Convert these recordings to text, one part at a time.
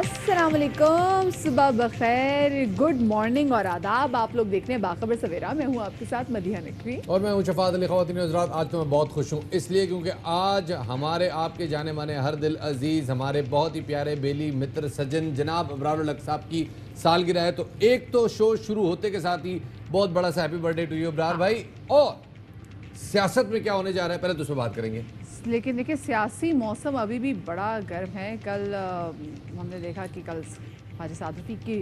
अस्सलाम वालेकुम, सुबह बखैर, गुड मॉर्निंग और आदाब। आप लोग देख रहे हैं बाखबर सवेरा। मैं हूँ आपके साथ मदीहा नकवी और मैं हूँ शफात अली। ख़वातीन और हज़रात, आज तो मैं बहुत खुश हूँ इसलिए क्योंकि आज हमारे आपके जाने माने हर दिल अजीज़, हमारे बहुत ही प्यारे बेली मित्र सज्जन जनाब अबरारुल हक साहब की सालगिरह है। तो एक तो शो शुरू होते के साथ ही बहुत बड़ा सा happy birthday to you Abrar भाई। और सियासत में क्या होने जा रहा है पहले तो उस पर बात करेंगे। लेकिन देखिए, सियासी मौसम अभी भी बड़ा गर्म है। कल हमने देखा कि कल हाजी सादती की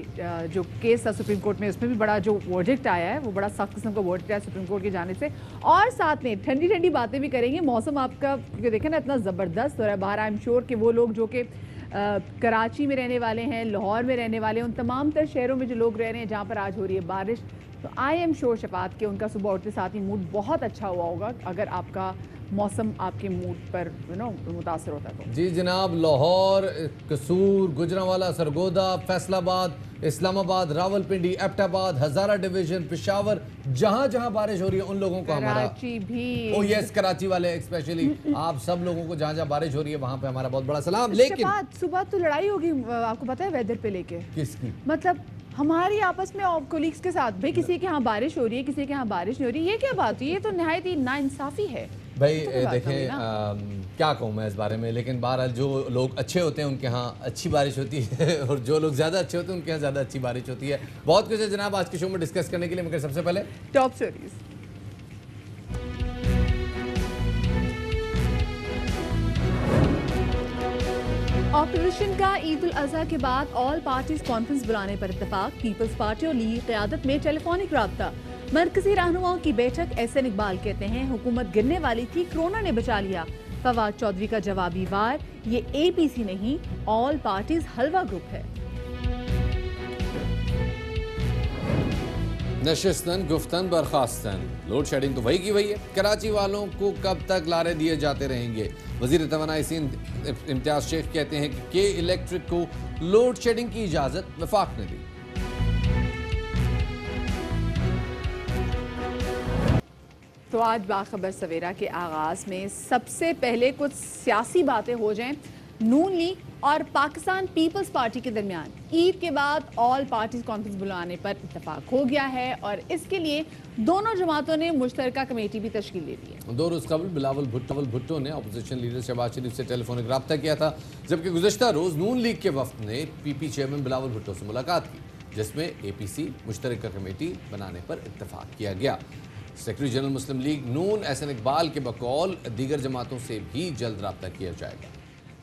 जो केस था सुप्रीम कोर्ट में, उसमें भी बड़ा जो वर्डिक्ट आया है वो बड़ा सख्त किस्म का वर्डिक्ट आया सुप्रीम कोर्ट की जाने से। और साथ में ठंडी ठंडी बातें भी करेंगे। मौसम आपका क्योंकि देखें ना इतना ज़बरदस्त हो रहा है बाहर। आई एम श्योर कि वो लोग जो कि कराची में रहने वाले हैं, लाहौर में रहने वाले हैं, उन तमाम तर शहरों में जो लोग रह रहे हैं जहाँ पर आज हो रही है बारिश, तो आई एम श्योर शफात के उनका सुबह उठते साथ ही मूड बहुत अच्छा हुआ होगा अगर आपका मौसम आपके मूड पर मुतासर होता है तो। जी जनाब, लाहौर, कसूर, गुजरांवाला, सरगोदा, फैसलाबाद, इस्लामाबाद, रावलपिंडी, एबटाबाद, हज़ारा डिवीज़न, पेशावर, जहाँ जहाँ बारिश हो रही है उन लोगों को हमारा कराची भी, ओ यस कराची वाले स्पेशली आप सब लोगों को जहाँ जहाँ बारिश हो रही है वहाँ पे हमारा बहुत बड़ा सलाम। लेकिन सुबह तो लड़ाई होगी, आपको पता है वेदर पे लेके। किसकी? मतलब हमारी आपस में और कोलीग्स के साथ, भाई किसी के यहाँ बारिश हो रही है, किसी के यहाँ बारिश नहीं हो रही, ये क्या बात हुई? ये तो निहायत ही नाइंसाफी है भाई। तो देखें क्या कहूँ मैं इस बारे में, लेकिन बहरहाल जो लोग अच्छे होते हैं उनके यहाँ अच्छी बारिश होती है और जो लोग ज़्यादा अच्छे होते हैं उनके यहाँ ज़्यादा अच्छी बारिश होती है। बहुत कुछ है जनाब आज के शो में डिस्कस करने के लिए, मगर सबसे पहले टॉप स्टोरीज। ऑपोजिशन का ईद उल अजहा के बाद ऑल पार्टीज कॉन्फ्रेंस बुलाने पर इत्तेफाक। पीपल्स पार्टी और लीग क़यादत में टेलीफोनिक राब्ता। मरकजी रहनुमाओं की बैठक। एहसन इकबाल कहते हैं हुकूमत गिरने वाली थी, कोरोना ने बचा लिया। फवाद चौधरी का जवाबी वार, ये APC नहीं ऑल पार्टीज हलवा ग्रुप है। नशिस्तन गुफ्तन बर्खास्तन, लोड शेडिंग तो वही की वही है। कराची वालों को कब तक लारे दिए जाते रहेंगे? वजीर तवानाई सिंध इम्तियाज शेख कहते हैं कि के इलेक्ट्रिक को लोड शेडिंग की इजाज़त वफाक ने दी। तो आज बाखबर सवेरा के आगाज़ में सबसे पहले कुछ सियासी बातें हो जाएं। नून लीग और पाकिस्तान पीपल्स पार्टी के दरमियान ईद के बाद ऑल पार्टीज कॉन्फ्रेंस बुलाने पर इत्तेफाक हो गया है और इसके लिए दोनों जमातों ने मुश्तरका कमेटी भी तश्कील दे दी है। 2 रोज़ कबल बिलावल भुट्टो ने अपोजिशन लीडर शहबाज शरीफ से टेलीफोनिक रब्ता किया था, जबकि गुज़श्ता रोज़ नून लीग के वफ्द ने PP चेयरमैन बिलावल भुट्टो से मुलाकात की, जिसमें APC मुश्तरका कमेटी बनाने पर इत्तेफाक किया गया। सेक्रेटरी जनरल मुस्लिम लीग नून एहसन इकबाल के बकौल दीगर जमातों से भी जल्द रब्ता किया जाएगा।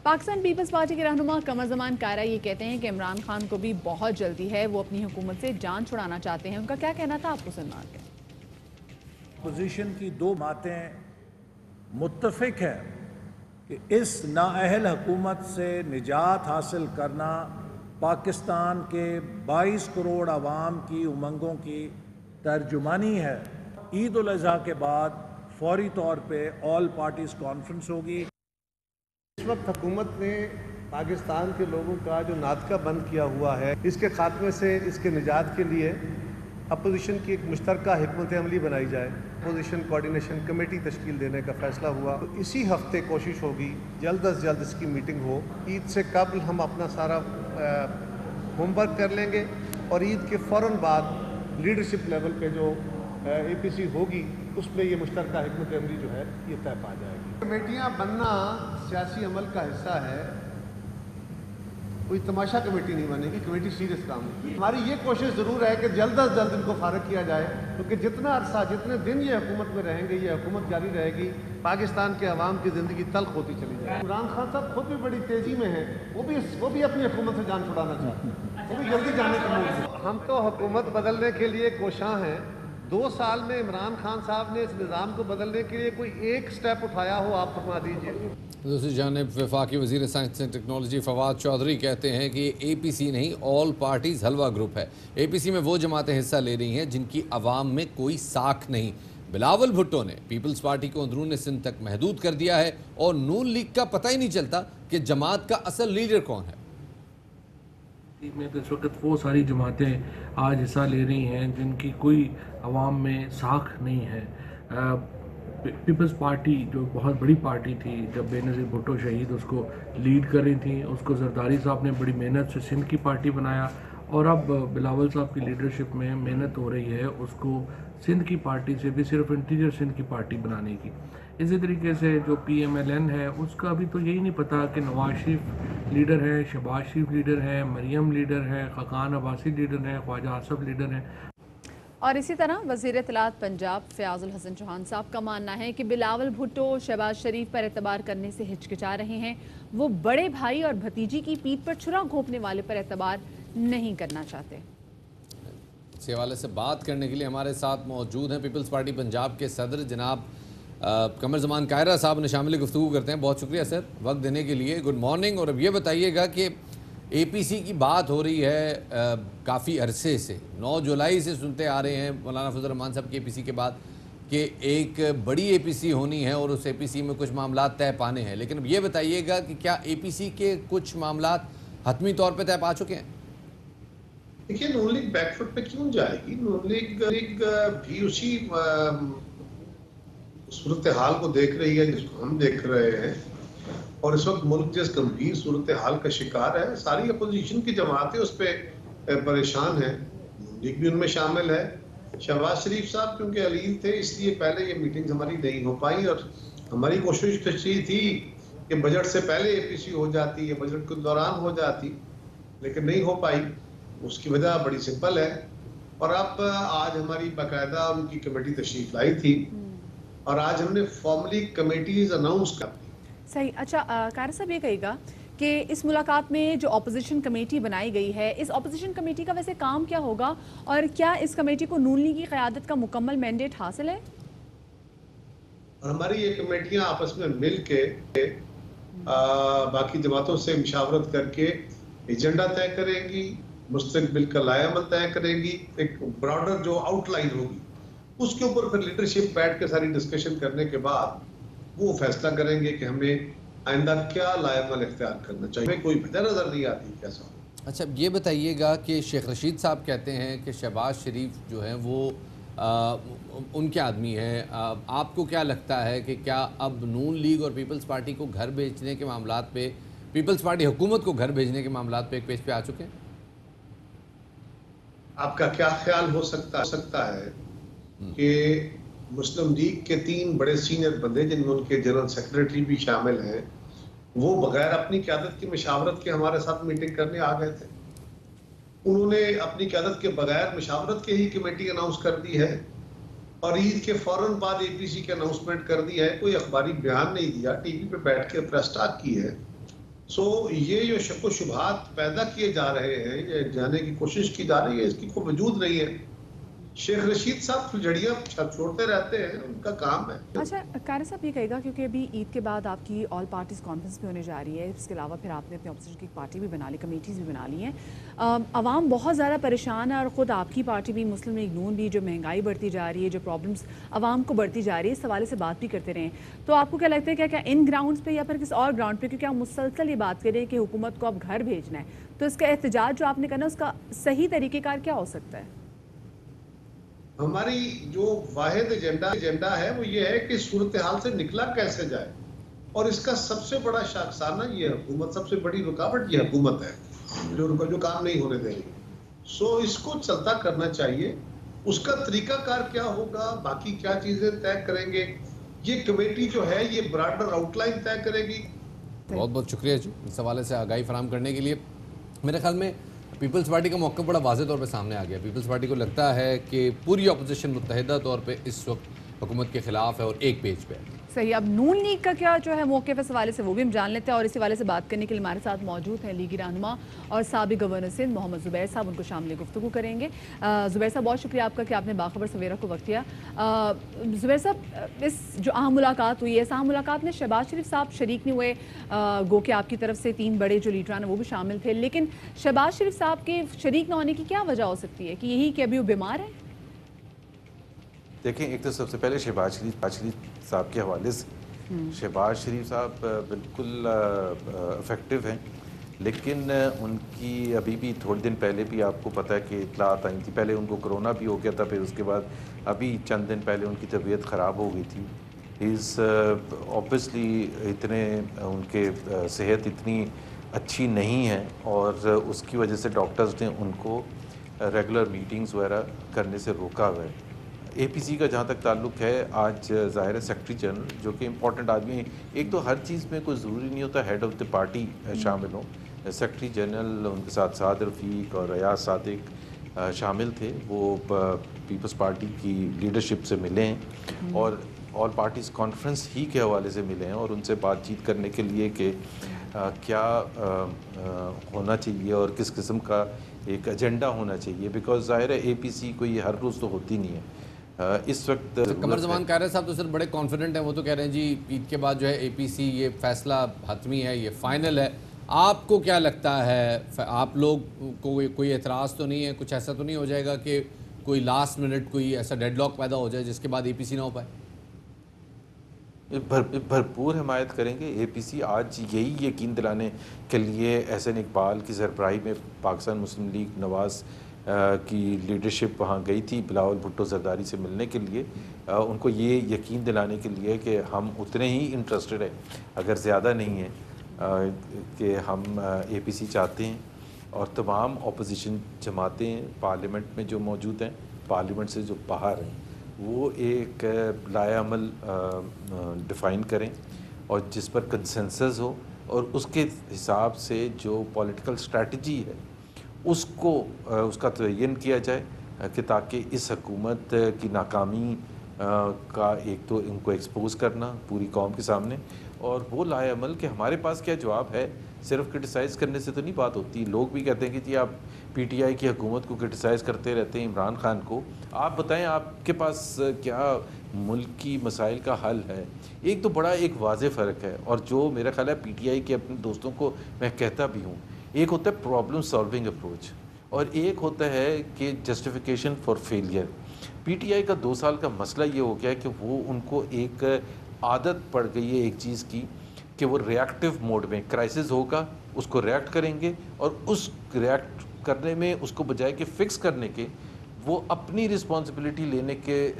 पाकिस्तान पीपल्स पार्टी के रहनुमा कमर ज़मान कायरा ये कहते हैं कि इमरान खान को भी बहुत जल्दी है, वो अपनी हुकूमत से जान छुड़ाना चाहते हैं। उनका क्या कहना था आपको सुनवाते हैं। पोजीशन की दो बातें मुत्तफिक है कि इस नाअहल हुकूमत से निजात हासिल करना पाकिस्तान के 22 करोड़ आवाम की उमंगों की तर्जुमानी है। ईद उल अज़हा के बाद फौरी तौर पे ऑल पार्टीज कॉन्फ्रेंस होगी। इस वक्त हुकूमत ने पाकिस्तान के लोगों का जो नादका बंद किया हुआ है, इसके खात्मे से, इसके निजात के लिए अपोजिशन की एक मुश्तरका हिकमत अमली बनाई जाए। अपोजिशन कोऑर्डिनेशन कमेटी तश्कील देने का फैसला हुआ, तो इसी हफ्ते कोशिश होगी जल्द अज जल्द इसकी मीटिंग हो। ईद से कबल हम अपना सारा होमवर्क कर लेंगे और ईद के फ़ौरन बाद लीडरशिप लेवल पे जो APC होगी उसमें ये मुश्तरका हिकमत अमली जो है ये तय पा जाएगी। कमेटियाँ बनना सियासी अमल का हिस्सा है, कोई तमाशा कमेटी नहीं बनेगी, कमेटी सीरियस काम है। हमारी ये कोशिश ज़रूर है कि जल्द अज जल्द इनको फारग किया जाए, क्योंकि जितना अरसा, जितने दिन ये हुकूमत में रहेंगे, ये हुकूमत जारी रहेगी, पाकिस्तान के अवाम की ज़िंदगी तल्ख होती चली जाएगी। इमरान खान साहब खुद भी बड़ी तेज़ी में हैं, वो भी अपनी हुकूमत से जान छुड़ाना चाहते हैं, वो भी जल्दी जाने का मूड है। हम तो हुकूमत बदलने के लिए कोशां हैं। 2 साल में इमरान खान साहब ने इस निज़ाम को बदलने के लिए कोई एक स्टेप उठाया हो, आप फरमा दीजिए। दूसरी जानिब वफाकी वज़ीर science and technology Fawad Chaudhry कहते हैं कि APC नहीं ऑल पार्टीज़ हलवा ग्रुप है। APC में वो जमातें हिस्सा ले रही हैं जिनकी आवाम में कोई साख नहीं। बिलावल भुट्टो ने पीपल्स पार्टी को अंदरून सिंध तक महदूद कर दिया है और नून लीग का पता ही नहीं चलता कि जमात का असल लीडर कौन है। में तो इस वक्त वो सारी जमातें आज हिस्सा ले रही हैं जिनकी कोई अवाम में साख नहीं है। पीपल्स पार्टी जो बहुत बड़ी पार्टी थी, जब बेनज़ीर भुट्टो शहीद उसको लीड कर रही थी, उसको जरदारी साहब ने बड़ी मेहनत से सिंध की पार्टी बनाया, और अब बिलावल साहब की लीडरशिप में मेहनत हो रही है उसको सिंध की पार्टी से भी सिर्फ इंटीरियर सिंध की पार्टी बनाने की। इसी तरीके से जो PMLN है उसका अभी तो यही नहीं पता कि नवाज शरीफ लीडर है, शहबाज शरीफ लीडर है, मरियम लीडर है, खकान अब्बासी लीडर है, ख्वाजा आसफ लीडर हैं। और इसी तरह वज़ीर इत्तलात पंजाब फ़याज़ुल हसन चौहान साहब का मानना है कि बिलावल भुट्टो शहबाज शरीफ पर एतबार करने से हिचकिचा रहे हैं। वो बड़े भाई और भतीजी की पीठ पर छुरा घोंपने वाले पर एतबार नहीं करना चाहते। इस हवाले से बात करने के लिए हमारे साथ मौजूद हैं पीपल्स पार्टी पंजाब के सदर जनाब कमर ज़मान कायरा साहब ने शामिल गुफ्तगू करते हैं। बहुत शुक्रिया सर वक्त देने के लिए। Good morning. और अब ये बताइएगा कि APC की बात हो रही है काफ़ी अरसे से, 9 जुलाई से सुनते आ रहे हैं मौलाना फजल रहमान साहब की APC के बाद कि एक बड़ी APC होनी है और उस APC में कुछ मामला तय पाने हैं, लेकिन अब ये बताइएगा कि क्या APC के कुछ मामला हतमी तौर पे तय पा चुके हैं? देखिए, नून लीग बैकफुट पे क्यों जाएगी? नून लीग भी उसी सूरत हाल को देख रही है जिसको हम देख रहे हैं, और इस वक्त मुल्क जिस गंभीर सूरत हाल का शिकार है, सारी अपोजिशन की जमातें उस पर परेशान हैं। नून लीग भी उनमें शामिल है। शहबाज शरीफ साहब क्योंकि अलील थे इसलिए पहले ये मीटिंग हमारी नहीं हो पाई, और हमारी कोशिश तो ये थी कि बजट से पहले APC हो जाती, या बजट के दौरान हो जाती, लेकिन नहीं हो पाई। उसकी वजह बड़ी सिंपल है, और अब आज हमारी बाकायदा उनकी कमेटी तशरीफ लाई थी, और आज हमने फॉर्मली कमेटीज अनाउंस कर दी। सही। अच्छा कायरा साहब, ये कहिएगा कि इस मुलाकात में जो अपोजिशन कमेटी बनाई गई है, इस अपोजिशन कमेटी का वैसे काम क्या होगा, और क्या इस कमेटी को नून लीग की क़यादत का मुकम्मल मैंडेट हासिल है? और हमारी ये कमेटियां आपस में मिल के बाकी जमातों से मुशावरत करके एजेंडा तय करेंगी, मुस्तकबिल का लाएअमल तय करेंगी, एक ब्रॉडर जो आउटलाइन होगी उसके ऊपर फिर लीडरशिप बैठ के सारी डिस्कशन करने के बाद वो फैसला करेंगे कि हमें आइंदा क्या लाएअमल इख्तियार करना चाहिए। हमें कोई वजह नज़र नहीं आती कैसा हो। अच्छा, ये बताइएगा कि शेख रशीद साहब कहते हैं कि शहबाज शरीफ जो हैं वो उनके आदमी हैं। आपको क्या लगता है कि क्या अब नून लीग और पीपल्स पार्टी को घर भेजने के मामलात पे, पीपल्स पार्टी हुकूमत को घर भेजने के मामलात पे एक पेज पे आ चुके हैं? आपका क्या ख्याल हो सकता है कि मुस्लिम लीग के 3 बड़े सीनियर बंदे जिनमें उनके जनरल सेक्रेटरी भी शामिल हैं, वो बगैर अपनी क़यादत की मशावरत के हमारे साथ मीटिंग करने आ गए थे। उन्होंने अपनी क़यादत के बगैर मशावरत के ही कमेटी अनाउंस कर दी है, और ईद के फौरन बाद APC की अनाउंसमेंट कर दी है। कोई अखबारी बयान नहीं दिया, TV पे बैठ के प्रेस टॉक की है। ये जो शक व शुबहात पैदा किए जा रहे हैं, ये जाने की कोशिश की जा रही है, इसकी कोई वजूद नहीं है। शेख रशीद साहब फुलझड़ियाँ छोड़ते रहते हैं, उनका काम है। अच्छा कायरा साहब, ये कहेगा क्योंकि अभी ईद के बाद आपकी ऑल पार्टीज़ कॉन्फ्रेंस भी होने जा रही है, इसके अलावा फिर आपने अपने अपोजिशन की पार्टी भी बना ली, कमेटीज़ भी बना ली हैं, अवाम बहुत ज़्यादा परेशान है, और ख़ुद आपकी पार्टी भी मुस्लिम लीग नून भी, जो महंगाई बढ़ती जा रही है, जो प्रॉब्लम्स अवाम को बढ़ती जा रही है, इस हवाले से बात भी करते रहे। तो आपको क्या लगता है, क्या इन ग्राउंड्स पर या फिर किसी और ग्राउंड पर, क्योंकि आप मुसलसल ये बात करें कि हुकूमत को अब घर भेजना है, तो इसका एहतजाज जो आपने करना उसका सही तरीक़ेकार क्या हो सकता है? हमारी जो वाहिद एजेंडा है वो ये है कि सूरत हाल से निकला कैसे जाए, और इसका सबसे बड़ा शाखसाना ये हुकूमत, सबसे बड़ी रुकावट ये हुकूमत है जो काम नहीं होने देगी। इसको चलता करना चाहिए। उसका तरीकाकार क्या होगा, बाकी क्या चीजें तय करेंगे, ये कमेटी जो है ये ब्रॉडर आउटलाइन तय करेगी। बहुत बहुत शुक्रिया जी इस हवाले से आगाही फराहम करने के लिए। मेरे ख्याल में पीपल्स पार्टी का मौक़िफ़ बड़ा वाज़ेह तौर पे सामने आ गया। पीपल्स पार्टी को लगता है कि पूरी अपोजिशन मुत्तहिदा तौर पे इस वक्त हुकूमत के ख़िलाफ़ है और एक पेज पे है। सही। अब नून लीग का क्या जो है मौक़िफ़ इस हवाले से वो भी हम जान लेते हैं, और इसी हवाले से बात करने के लिए हमारे साथ मौजूद हैं लीगी रहनुमा और साबिक़ गवर्नर सिंध मोहम्मद ज़ुबैर साहब, उनको शामिल गुफ्तगू करेंगे। ज़ुबैर साहब, बहुत शुक्रिया आपका कि आपने बाखबर सवेरा को वक्त दिया। ज़ुबैर साहब, इस जो अहम मुलाकात हुई है, इस अहम मुलाकात में शहबाज शरीफ साहब शरीक नहीं हुए, गो के आपकी तरफ से 3 बड़े जो लीडरान हैं वो भी शामिल थे, लेकिन शहबाज शरीफ साहब के शरीक न होने की क्या वजह हो सकती है, कि यही कि अभी वो बीमार है? देखें, एक तो सबसे पहले शहबाज शरीफ साहब के हवाले से, शहबाज शरीफ साहब बिल्कुल इफ़ेक्टिव हैं, लेकिन उनकी अभी भी थोड़े दिन पहले भी आपको पता है कि इतलात आई थी। पहले उनको कोरोना भी हो गया था, फिर उसके बाद अभी चंद दिन पहले उनकी तबीयत ख़राब हो गई थी। از obviously اتنے ان کے صحت اتنی اچھی نہیں ہے اور اس کی وجہ سے ڈاکٹرز نے ان کو ریگولر میٹنگز وغیرہ کرنے سے روکا ہوا ہے. اے پی سی کا جہاں تک تعلق ہے, آج ظاہر ہے سیکرٹری جنرل جو کہ امپورٹنٹ آدمی ہیں, ایک تو ہر چیز میں کوئی ضروری نہیں ہوتا ہیڈ آف دی پارٹی شامل ہوں. سیکرٹری جنرل ان کے ساتھ سعد رفیق اور ریاض صادق شامل تھے, وہ پیپلز پارٹی کی لیڈرشپ سے ملے ہیں اور آل پارٹیز کانفرنس ہی کے حوالے سے ملے ہیں اور ان سے بات چیت کرنے کے لیے کہ کیا ہونا چاہیے اور کس قسم کا ایک ایجنڈا ہونا چاہیے, بیکاز ظاہر ہے اے پی سی کوئی ہر روز تو ہوتی نہیں ہے. اس وقت قمر زمان قاہرہ صاحب تو سر بڑے کانفیڈنٹ ہیں, وہ تو کہہ رہے ہیں جی عید کے بعد جو ہے اے پی سی یہ فیصلہ حتمی ہے, یہ فائنل ہے. آپ کو کیا لگتا ہے, آپ لوگ کو کوئی اعتراض تو نہیں ہے, کچھ ایسا تو نہیں ہو جائے گا کہ کوئی لاسٹ منٹ کوئی ایسا ڈیڈ لاک پیدا ہو جائے جس کے بعد اے پی سی نہ ہو پائے؟ بھرپور حمایت کریں گے. اے پی سی آج یہی یقین دلانے کے لیے احسن اقبال کی سربراہی میں پاکستان مسلم لیگ نواز کی لیڈرشپ وہاں گئی تھی بلاول بھٹو زرداری سے ملنے کے لیے, ان کو یہ یقین دلانے کے لیے کہ ہم اتنے ہی انٹرسٹڈ ہیں, اگر زیادہ نہیں ہیں, کہ ہم اے پی سی چاہتے ہیں اور تمام اپوزیشن جماعتیں پارلیمنٹ میں جو موجود ہیں, پارلیمنٹ سے جو باہر ہیں, وہ ایک لائحہ عمل ڈیفائن کریں اور جس پر کنسنسس ہو اور اس کے حساب سے جو پولیٹیکل اسٹریٹجی ہے اس کا تعین کیا جائے کہ تاکہ اس حکومت کی ناکامی کا ایک تو ان کو ایکسپوز کرنا پوری قوم کے سامنے, اور وہ لائحہ عمل کہ ہمارے پاس کیا جواب ہے. صرف کرٹیسائز کرنے سے تو نہیں بات ہوتی. لوگ بھی کہتے ہیں کہ جی آپ پی ٹی آئی کی حکومت کو کرٹیسائز کرتے رہتے ہیں, عمران خان کو, آپ بتائیں آپ کے پاس کیا ملک کی مسائل کا حل ہے. ایک تو بڑا ایک واضح فرق ہے, اور جو میرا خیال ہے پی ٹی آئی کے اپنے دوستوں کو میں کہتا بھی ہوں, ایک ہوتا ہے پرابلم سالونگ اپروچ اور ایک ہوتا ہے کہ جسٹیفیکیشن فار فیلئر. پی ٹی آئی کا 2 سال کا مسئلہ یہ ہو گیا ہے کہ وہ ان کو ایک عادت پڑ گئی ہے ایک چیز کی کہ وہ ریئیکٹیو موڈ میں, کرائسس ہوگا اس کو ریئیکٹ کریں گے, اور اس ریئیکٹ کرنے میں اس کو بجائے کہ فکس کرنے کے وہ اپنی رسپانسبلٹی لینے کے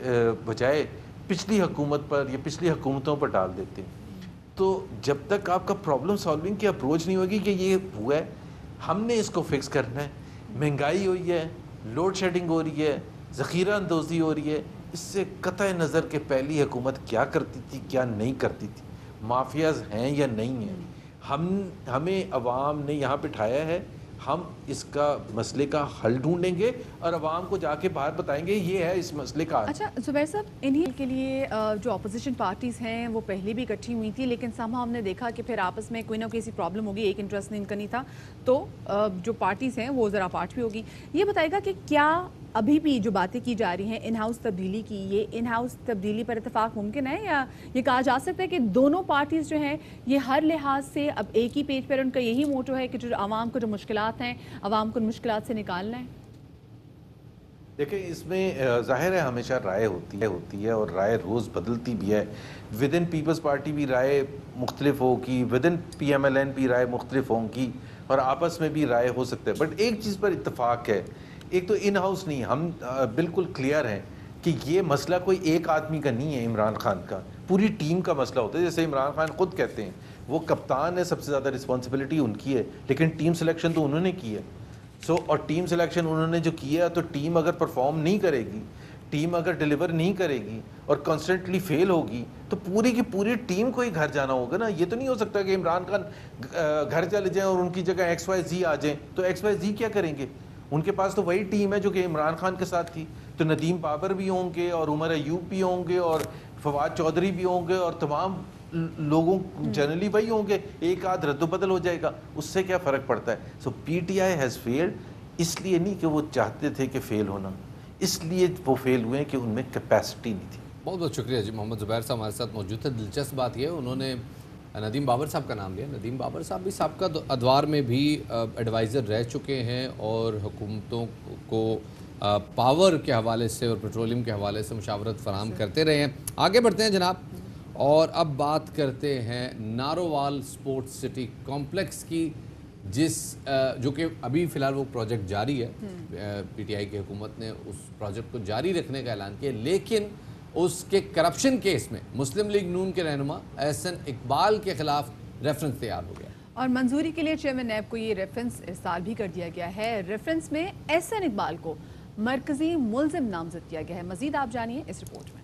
بجائے پچھلی حکومت پر یا پچھلی حکومتوں پر ڈال دیتے ہیں. تو جب تک آپ کا پرابلم سالونگ کی اپروچ نہیں ہوگی کہ یہ ہوا ہے, ہم نے اس کو فکس کرنا ہے, مہنگائی ہوئی ہے, لوڈ شیڈنگ ہو رہی ہے, ذخیرہ اندوزی ہو رہی ہے, اس سے قطع نظر کہ پہلی حکومت کیا کرتی تھی کیا نہیں کرتی تھی, مافیاز ہیں یا نہیں ہیں, ہمیں عوام نے یہاں بٹھایا ہے, ہم اس کا مسئلے کا حل ڈھونڈیں گے اور عوام کو جا کے باہر بتائیں گے یہ ہے اس مسئلے کا حل. اچھا زبیر صاحب, انہی کے لیے جو اپوزیشن پارٹیز ہیں وہ پہلے بھی اکٹھی ہوئی تھی, لیکن سامہ ہم نے دیکھا کہ پھر آپس میں کوئی نہ کوئی ایسی پرابلم ہوگی, ایک انٹرسٹ ان کا نہیں تھا, تو جو پارٹیز ہیں وہ ذرا پارٹ بھی ہوگی. یہ بتائے گا کہ کیا ابھی بھی جو باتیں کی جا رہی ہیں ان ہاؤس تبدیلی کی, یہ ان ہاؤس تبدیلی پر اتفاق ممکن ہے, یا یہ کہا جا سکتا ہے کہ دونوں پارٹیز جو ہیں یہ ہر لحاظ سے اب ایک ہی پیج پر ان کا یہی موٹو ہے کہ جو عوام کو جو مشکلات ہیں عوام کو ان مشکلات سے نکالنا ہے؟ دیکھیں اس میں ظاہر ہے ہمیشہ رائے ہوتی ہے اور رائے روز بدلتی بھی ہے. ود ان پیپلز پارٹی بھی رائے مختلف ہوگی, within P M L N بھی رائے مختلف ہوں گی, اور آپس میں بھی رائے ہو سکتے ہیں. بٹ ایک چیز پر اتفاق ہے, ایک تو ان ہاؤس نہیں, ہم بالکل کلیئر ہیں کہ یہ مسئلہ کوئی ایک آدمی کا نہیں ہے, عمران خان کا پوری ٹیم کا مسئلہ ہوتا ہے. جیسے عمران خان خود کہتے ہیں وہ کپتان ہے, سب سے زیادہ رسپانسبلٹی ان کی ہے, لیکن ٹیم سلیکشن تو انہوں نے کی ہے. اور ٹیم سلیکشن انہوں نے جو کیا, تو ٹیم اگر پرفارم نہیں کرے گی, ٹیم اگر ڈیلیور نہیں کرے گی اور کانسٹنٹلی فیل ہوگی, تو پوری کی پوری ٹیم کو ہی گھر جانا ہوگا نا. یہ تو نہیں ہو سکتا کہ عمران خان گھر چلے جائیں اور ان کی جگہ ایکس وائی زی آ جائیں, تو ایکس وائی زی کیا کریں گے؟ ان کے پاس تو وہی ٹیم ہے جو کہ عمران خان کے ساتھ تھی. تو ندیم بابر بھی ہوں گے اور عمر ایوب بھی ہوں گے اور فواد چودھری بھی ہوں گے, اور تمام لوگوں جنرلی وہی ہوں گے, ایک آدھ رد و بدل ہو جائے گا, اس سے کیا فرق پڑتا ہے. So P T I has failed, اس لیے نہیں کہ وہ چاہتے تھے کہ فیل ہونا, اس لیے وہ فیل ہوئے کہ ان میں کیپیسٹی نہیں تھی. بہت بہت شکریہ جی. محمد زبیر صاحب ہمارے ساتھ موجود تھے. دلچسپ بات یہ ہے انہوں نے ندیم بابر صاحب کا نام لیا. ندیم بابر صاحب بھی سابقہ ادوار میں بھی ایڈوائزر رہ چکے ہیں اور حکومتوں کو پاور کے حوالے سے اور پیٹرولیم کے حوالے سے مشاورت فراہم کرتے رہے ہیں. آگے بڑھتے ہیں جناب, اور اب بات کرتے ہیں نارووال اسپورٹس سٹی کمپلیکس کی, جو کہ ابھی فی الحال وہ پروجیکٹ جاری ہے. پی ٹی آئی کی حکومت نے اس پروجیکٹ کو جاری رکھنے کا اعلان کیا, لیکن اس کے کرپشن کیس میں مسلم لیگ نون کے رہنما احسن اقبال کے خلاف ریفرنس تیار ہو گیا اور منظوری کے لیے چیئرمین نیب کو یہ ریفرنس ارسال بھی کر دیا گیا ہے. ریفرنس میں احسن اقبال کو مرکزی ملزم نامزد کیا گیا ہے. مزید آپ جانیے اس رپورٹ میں.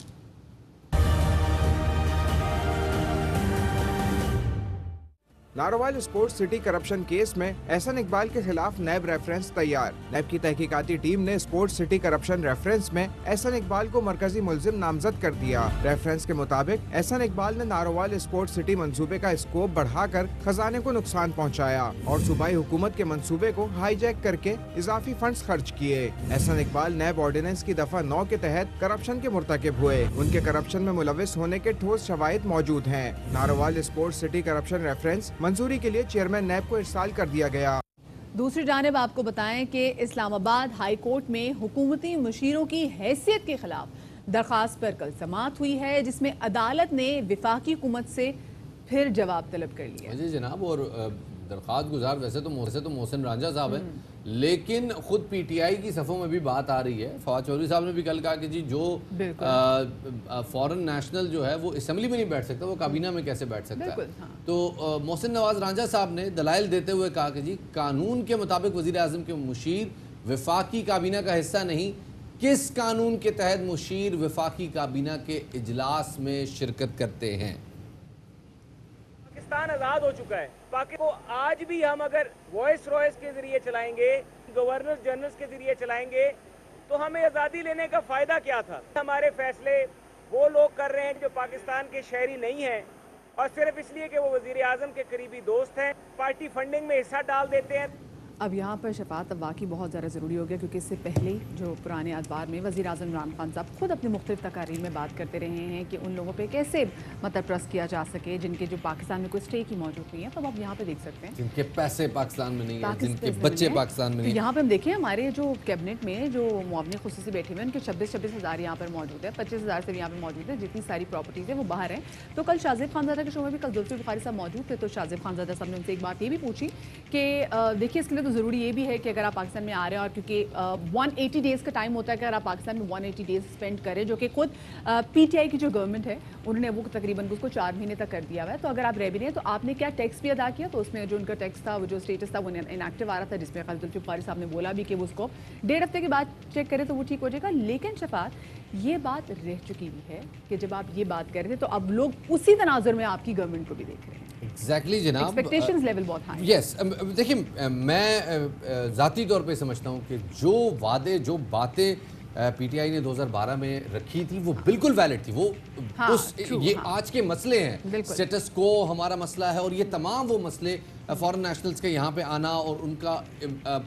Narowal sports city corruption case میں احسن اقبال کے خلاف نیب ریفرنس تیار. نیب کی تحقیقاتی ٹیم نے اسپورٹس سٹی کرپشن ریفرنس میں احسن اقبال کو مرکزی ملزم نامزد کر دیا. ریفرنس کے مطابق احسن اقبال نے ناروال اسپورٹس سٹی منصوبے کا اسکوپ بڑھا کر خزانے کو نقصان پہنچایا اور صوبائی حکومت کے منصوبے کو ہائی جیک کر کے اضافی فنڈز خرچ کیے. احسن اقبال نیب آرڈیننس کی دفعہ 9 کے تحت کرپشن کے مرتکب ہوئے. ان کے کرپشن میں ملوث ہونے کے ٹھوس شواہد موجود ہیں. Narowal sports city corruption reference منظوری کے لیے چیئرمین نیب کو ارسال کر دیا گیا. دوسری جانب آپ کو بتائیں کہ اسلام آباد ہائی کورٹ میں حکومتی مشیروں کی حیثیت کے خلاف درخواست پر کل سماعت ہوئی ہے جس میں عدالت نے وفاقی حکومت سے پھر جواب طلب کر لیا. جی جناب، اور درخواست گزار ویسے تو محسن رانجھا صاحب ہیں، لیکن خود پی ٹی آئی کی صفوں میں بھی بات آ رہی ہے. فواد چودھری صاحب نے بھی کل کہا کہ جی جو فورن نیشنل جو ہے وہ اسمبلی میں نہیں بیٹھ سکتا، وہ کابینہ میں کیسے بیٹھ سکتا ہے. تو محسن نواز رانجھا صاحب نے دلائل دیتے ہوئے کہا کہ جی قانون کے مطابق وزیر اعظم کے مشیر وفاقی کابینہ کا حصہ نہیں. کس قانون کے تحت مشیر وفاقی کابینہ کے اجلاس میں شرکت کرتے ہیں؟ پاکستان آزاد ہو چکا ہے. پاکستان کو آج بھی ہم اگر وائس رائس کے ذریعے چلائیں گے، گورنر جنرلز کے ذریعے چلائیں گے تو ہمیں آزادی لینے کا فائدہ کیا تھا؟ ہمارے فیصلے وہ لوگ کر رہے ہیں جو پاکستان کے شہری نہیں ہیں اور صرف اس لیے کہ وہ وزیر اعظم کے قریبی دوست ہیں، پارٹی فنڈنگ میں حصہ ڈال دیتے ہیں. اب یہاں پر شفاعت اب واقعی بہت زیادہ ضروری ہو گیا کیونکہ اس سے پہلے جو پرانے ادوار میں وزیر اعظم عمران خان صاحب خود اپنی مختلف تقاریر میں بات کرتے رہے ہیں کہ ان لوگوں پہ کیسے ٹرسٹ کیا جا سکے جن کے جو پاکستان میں کوئی اسٹیک ہی موجود نہیں ہے. تو آپ یہاں پہ دیکھ سکتے ہیں جن کے پیسے پاکستان میں نہیں ہیں، جن کے بچے پاکستان میں نہیں. یہاں پہ ہم دیکھیں ہمارے جو کیبنٹ میں جو معاون خصوصی بیٹھے ہوئے ہیں ان کے 26 ہزار یہاں پر موجود ہے، 25 ہزار سے یہاں پہ موجود ہے. جتنی ساری پراپرٹیز ہیں وہ باہر ہیں. تو کل شاہزیب خانزادہ کے شو میں بھی کل ذوالفقار بخاری صاحب موجود تھے. تو شاہزیب خانزادہ صاحب نے ان سے ایک بات یہ بھی پوچھی کہ دیکھیے اس کے لیے تو ضروری یہ بھی ہے کہ اگر آپ پاکستان میں آ رہے ہیں اور کیونکہ 180 ڈیز کا ٹائم ہوتا ہے کہ اگر آپ پاکستان میں 180 ڈیز اسپینڈ کریں، جو کہ خود پی ٹی آئی کی جو گورنمنٹ ہے انہوں نے وہ تقریباً اس کو 4 مہینے تک کر دیا ہوا ہے. تو اگر آپ رہ بھی رہے ہیں تو آپ نے کیا ٹیکس بھی ادا کیا؟ تو اس میں جو ان کا ٹیکس تھا، وہ جو اسٹیٹس تھا وہ انیکٹیو آ رہا تھا، جس میں ذوالفقار بخاری صاحب نے بولا بھی کہ وہ اس کو 1.5 ہفتے کے بعد چیک کریں تو وہ ٹھیک ہو جائے گا. لیکن شفاعت یہ بات رہ چکی ہوئی ہے کہ جب آپ یہ بات کر رہے تھے تو اب لوگ اسی تناظر میں آپ کی گورنمنٹ کو بھی دیکھ رہے ہیں. ایگزیکٹلی جناب، ایکسپیکٹیشنز لیول بہت ہائی. یس، دیکھیں میں ذاتی طور پہ سمجھتا ہوں کہ جو وعدے جو باتیں پی ٹی آئی نے 2012 میں رکھی تھی وہ بالکل ویلڈ تھی. وہ یہ آج کے مسئلے ہیں، سٹیٹس کو ہمارا مسئلہ ہے اور یہ تمام وہ مسئلے فورن نیشنلز کے یہاں پہ آنا اور ان کا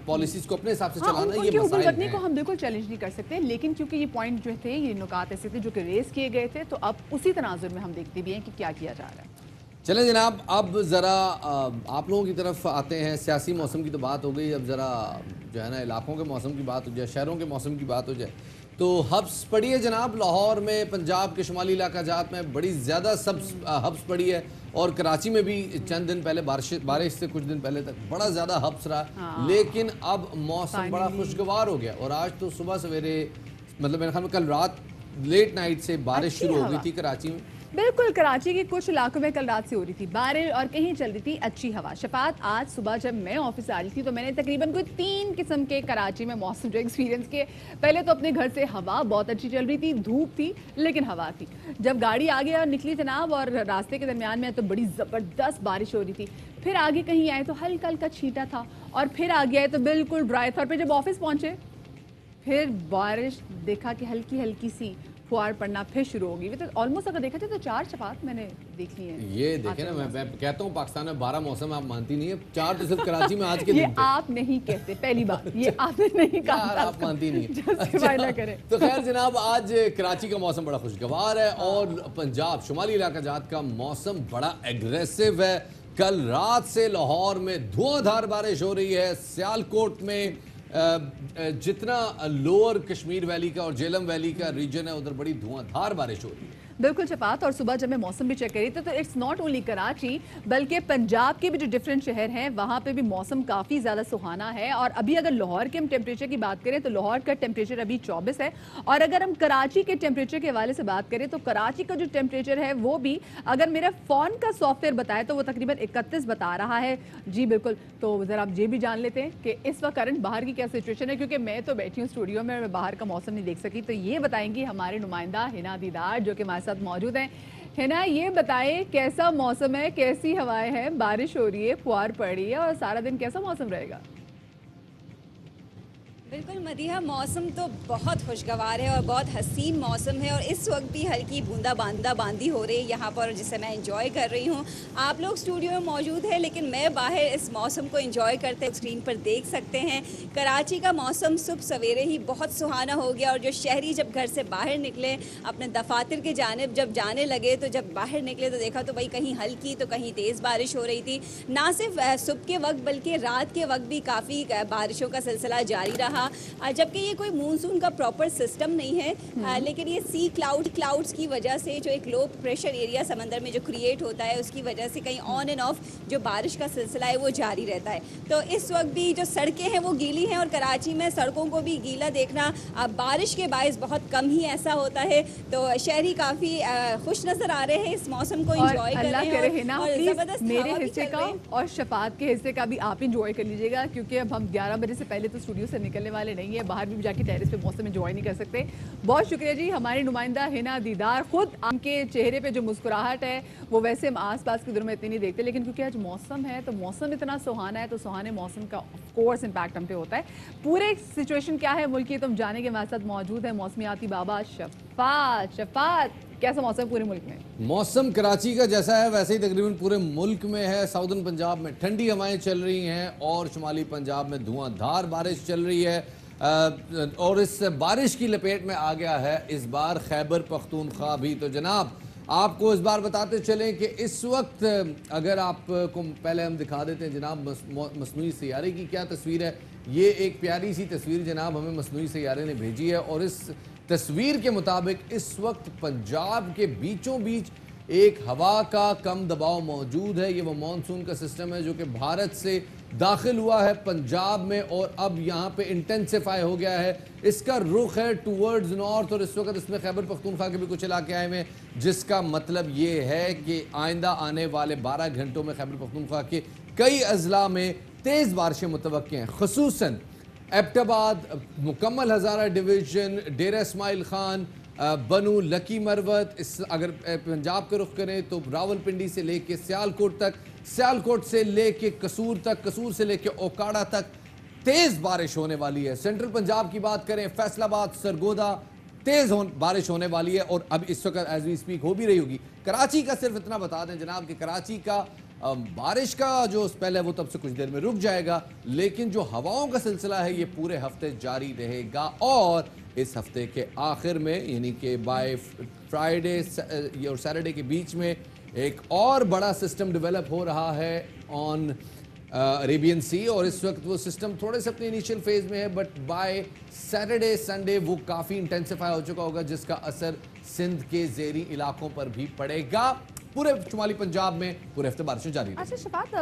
پالیسیز کو اپنے حساب سے چلانا، یہ مسائل ہیں. کو ہم بالکل چیلنج نہیں کر سکتے، لیکن کیونکہ یہ پوائنٹ جو تھے، یہ نکات ایسے تھے جو کہ ریز کیے گئے تھے، تو اب اسی تناظر میں ہم دیکھتے بھی ہیں کہ کیا کیا جا رہا ہے. چلیں جناب، اب ذرا آپ لوگوں کی طرف آتے ہیں. سیاسی موسم کی تو بات ہو گئی، اب ذرا جو ہے نا علاقوں کے موسم کی بات ہو جائے، شہروں کے موسم کی بات ہو جائے. تو حبس پڑی ہے جناب لاہور میں، پنجاب کے شمالی علاقہ جات میں بڑی زیادہ حبس پڑی ہے، اور کراچی میں بھی چند دن پہلے بارش سے کچھ دن پہلے تک بڑا زیادہ حبس رہا. لیکن اب موسم بڑا خوشگوار ہو گیا اور آج تو صبح سویرے، مطلب میرے خیال میں کل رات لیٹ نائٹ سے بارش شروع ہو گئی تھی کراچی میں. بالکل، کراچی کے کچھ علاقوں میں کل رات سے ہو رہی تھی بارش اور کہیں چل رہی تھی اچھی ہوا. شفاعت، آج صبح جب میں آفس آ رہی تھی تو میں نے تقریباً کوئی 3 قسم کے کراچی میں موسم جو ایکسپیرینس کیے. پہلے تو اپنے گھر سے ہوا بہت اچھی چل رہی تھی، دھوپ تھی لیکن ہوا تھی. جب گاڑی آگے اور نکلی جناب اور راستے کے درمیان میں تو بڑی زبردست بارش ہو رہی تھی. پھر آگے کہیں آئے تو ہلکا ہلکا چھینٹا تھا اور پھر آگے آئے تو بالکل ڈرائی تھا. اور پھر جب آفس پہنچے پھر بارش دیکھا کہ ہلکی ہلکی سی فوار پڑنا پھر شروع ہو گئی. تو آلموسٹ اگر دیکھا جائے تو 4 شفاعت میں نے دیکھ لی ہیں. یہ دیکھیں نا، میں کہتا ہوں پاکستان میں 12 موسم آپ مانتی نہیں ہے، 4 تو صرف کراچی میں آج کے دن یہ آپ نہیں کہتے، پہلی بات یہ آپ نے نہیں کہا، آپ مانتی نہیں ہے. تو خیر جناب، آج کراچی کا موسم بڑا خوشگوار ہے اور پنجاب شمالی علاقہ جات کا موسم بڑا ایگریسو ہے. کل رات سے لاہور میں دھواں دھار بارش ہو رہی ہے. سیالکوٹ میں جتنا لوور کشمیر ویلی کا اور جیلم ویلی کا ریجن ہے ادھر بڑی دھواں دھار بارش ہو رہی ہے. बिल्कुल शफात, और सुबह जब मैं मौसम भी चेक करी तो इट्स नॉट ओनली कराची बल्कि पंजाब के भी जो डिफरेंट शहर हैं वहाँ पे भी मौसम काफ़ी ज़्यादा सुहाना है। और अभी अगर लाहौर के हम टेम्परेचर की बात करें तो लाहौर का टेम्परेचर अभी 24 है, और अगर हम कराची के टेम्परेचर के हवाले से बात करें तो कराची का जो टेम्परेचर है वो भी अगर मेरा फ़ोन का सॉफ्टवेयर बताए तो वो तकरीबन 31 बता रहा है। जी बिल्कुल, तो ज़रा आप ये भी जान लेते हैं कि इस वक्त करंट बाहर की क्या सिचुएशन है, क्योंकि मैं तो बैठी हूँ स्टूडियो में, मैं बाहर का मौसम नहीं देख सकी। तो ये बताएंगी हमारे नुमाइंदा हिना दीदार जो कि हमारे साथ मौजूद हैं। हिना, ये बताएं कैसा मौसम है, कैसी हवाएं हैं, बारिश हो रही है, फुहार पड़ रही है, और सारा दिन कैसा मौसम रहेगा? बिल्कुल मदीहा, मौसम तो बहुत खुशगवार है और बहुत हसीन मौसम है, और इस वक्त भी हल्की बूंदाबांदी हो रही है यहाँ पर, जिसे मैं एंजॉय कर रही हूँ। आप लोग स्टूडियो में मौजूद हैं लेकिन मैं बाहर इस मौसम को एंजॉय करते स्क्रीन पर देख सकते हैं। कराची का मौसम सुबह सवेरे ही बहुत सुहाना हो गया, और जो शहरी जब घर से बाहर निकले अपने दफातर के जानिब जब जाने लगे तो जब बाहर निकले तो देखा तो भाई कहीं हल्की तो कहीं तेज़ बारिश हो रही थी। ना सिर्फ सुबह के वक्त बल्कि रात के वक्त भी काफ़ी बारिशों का सिलसिला जारी रहा, जबकि ये कोई मानसून का प्रॉपर सिस्टम नहीं है, लेकिन ये सी क्लाउड्स की वजह से जो एक लो प्रेशर एरिया समंदर में जो क्रिएट होता है उसकी वजह से कहीं ऑन एंड ऑफ जो बारिश का सिलसिला है वो जारी रहता है। तो इस वक्त भी जो सड़कें हैं वो गीली हैं, और कराची में सड़कों को भी गीला देखना बारिश के बायस बहुत कम ही ऐसा होता है। तो शहरी काफ़ी खुश नज़र आ रहे हैं, इस मौसम को एंजॉय कर रहे हैं, और ज़बरदस्त मेरे हिस्से का और शफात के हिस्से का भी आप इंजॉय कर लीजिएगा, क्योंकि अब हम 11 बजे से पहले तो स्टूडियो से निकलने वाले नहीं है, बाहर भी जाके टेरेस पे मौसम एंजॉय नहीं कर सकते। बहुत शुक्रिया जी हमारी नुमाइंदा हिना दीदार। खुद उनके चेहरे पे जो मुस्कुराहट है वो वैसे हम आस पास के दिनों में इतनी नहीं देखते, लेकिन क्योंकि आज मौसम है तो मौसम इतना सुहाना है तो सुहाने मौसम का ऑफ कोर्स इम्पैक्ट हम पे होता है। पूरे सिचुएशन क्या है मुल्क की तो हम जाने के हमारे साथ मौजूद है मौसमियाती बाबा शफात। कैसा मौसम पूरे मुल्क में? मौसम कराची का जैसा है वैसे ही तकरीबन पूरे मुल्क में है। साउदर्न पंजाब में ठंडी हवाएं चल रही हैं और शुमाली पंजाब में धुआंधार बारिश चल रही है, और इस बारिश की लपेट में आ गया है इस बार खैबर पख्तूनख्वा भी। तो जनाब आपको इस बार बताते चलें कि इस वक्त अगर आपको पहले हम दिखा देते हैं जनाब मसनूई सैयारे की क्या तस्वीर है। ये एक प्यारी सी तस्वीर जनाब हमें मसनूई सैयारे ने भेजी है, और इस तस्वीर के मुताबिक इस वक्त पंजाब के बीचों बीच एक हवा का कम दबाव मौजूद है। ये वो मानसून का सिस्टम है जो कि भारत से दाखिल हुआ है पंजाब में और अब यहाँ पे इंटेंसिफाई हो गया है। इसका रुख है टूवर्ड्स नॉर्थ, और इस वक्त इसमें खैबर पख्तूनख्वा के भी कुछ इलाके आए हुए हैं, जिसका मतलब ये है कि आइंदा आने वाले 12 घंटों में खैबर पख्तूनख्वा के कई अजला में तेज़ बारिशें मुतवक्के हैं, खुसूसन एबटाबाद, मुकम्मल हज़ारा डिवीज़न, डेरा इस्माइल खान, बनू, लकी मरवत। इस अगर पंजाब का रुख करें तो रावलपिंडी से लेके सियालकोट तक, सियालकोट से लेके कसूर तक, कसूर से लेके ओकाड़ा तक तेज़ बारिश होने वाली है। सेंट्रल पंजाब की बात करें, फैसलाबाद, सरगोदा तेज़ बारिश होने वाली है, और अब इस वक्त एज वी स्पीक हो भी रही होगी। कराची का सिर्फ इतना बता दें जनाब कि कराची का बारिश का जो स्पेल है वो तब से कुछ देर में रुक जाएगा, लेकिन जो हवाओं का सिलसिला है ये पूरे हफ्ते जारी रहेगा, और इस हफ्ते के आखिर में यानी कि बाय फ्राइडे और सैटरडे के बीच में एक और बड़ा सिस्टम डेवलप हो रहा है ऑन अरेबियन सी, और इस वक्त वो सिस्टम थोड़े से अपने इनिशियल फेज में है, बट बाय सैटरडे संडे वो काफ़ी इंटेंसिफाई हो चुका होगा, जिसका असर सिंध के ज़ेरी इलाकों पर भी पड़ेगा। पूरे शुमाली पंजाब में पूरे हफ्ते बारिशें जारी हैं। अच्छा शफात,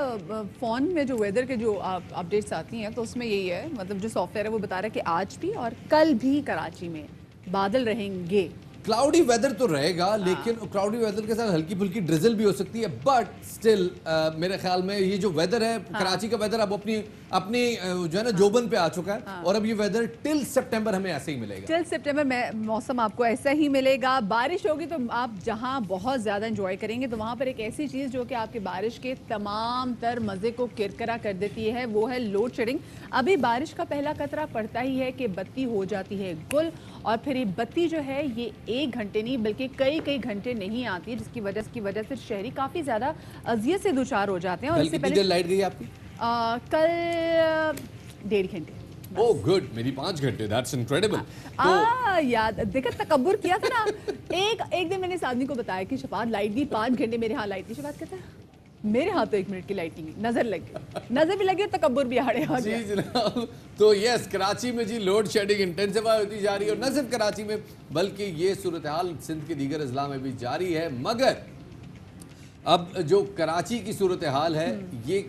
फ़ोन में जो वेदर के जो अपडेट्स आती हैं तो उसमें यही है, मतलब जो सॉफ्टवेयर है वो बता रहा है कि आज भी और कल भी कराची में बादल रहेंगे। क्लाउडी वेदर तो रहेगा, लेकिन क्लाउडी वेदर के साथ हल्की फुल्की ड्रिजल भी हो सकती है, बट स्टिल मेरे ख्याल में ये जो वेदर है कराची का वेदर अब अपनी जो है ना जोबन पे आ चुका है, और अब ये वेदर टिल सितंबर हमें ऐसे ही मिलेगा। टिल सितंबर में मौसम आपको ऐसा ही मिलेगा। बारिश होगी तो आप जहां बहुत ज़्यादा एंजॉय करेंगे, तो वहां पर एक ऐसी चीज़ जो कि आपके बारिश के तमाम तर मज़े को किरकिरा कर देती है, वो है लोड शेडिंग। अभी बारिश का पहला कतरा पड़ता ही है कि बत्ती हो जाती है गुल, और फिर ये बत्ती जो है ये 1 घंटे नहीं बल्कि कई घंटे नहीं आती है, जिसकी वजह से शहरी काफ़ी ज़्यादा अजियत से दुचार हो जाते हैं। और इससे पहले लाइट गई आपकी कल 1.5 घंटे। ओह गुड, मेरी 5 घंटे, दैट्स इनक्रेडिबल। याद देखा, तकब्बुर किया था ना। एक दिन मैंने इस आदमी को बताया कि शफात लाइट दी 5 घंटे मेरे यहाँ लाइट थी। शफात कहता है میرے ہاں تو 1 منٹ کی لائٹ نہیں گئی, نظر لگ گئی, نظر بھی لگی اور تکبر بھی آڑے آ گیا. جی جناب, تو یس کراچی میں جی لوڈ شیڈنگ انٹینسیفائی ہوتی جا رہی ہے, اور نہ صرف کراچی میں بلکہ یہ صورتحال سندھ کے دیگر اضلاع میں بھی جاری ہے. مگر اب جو کراچی کی صورتحال ہے یہ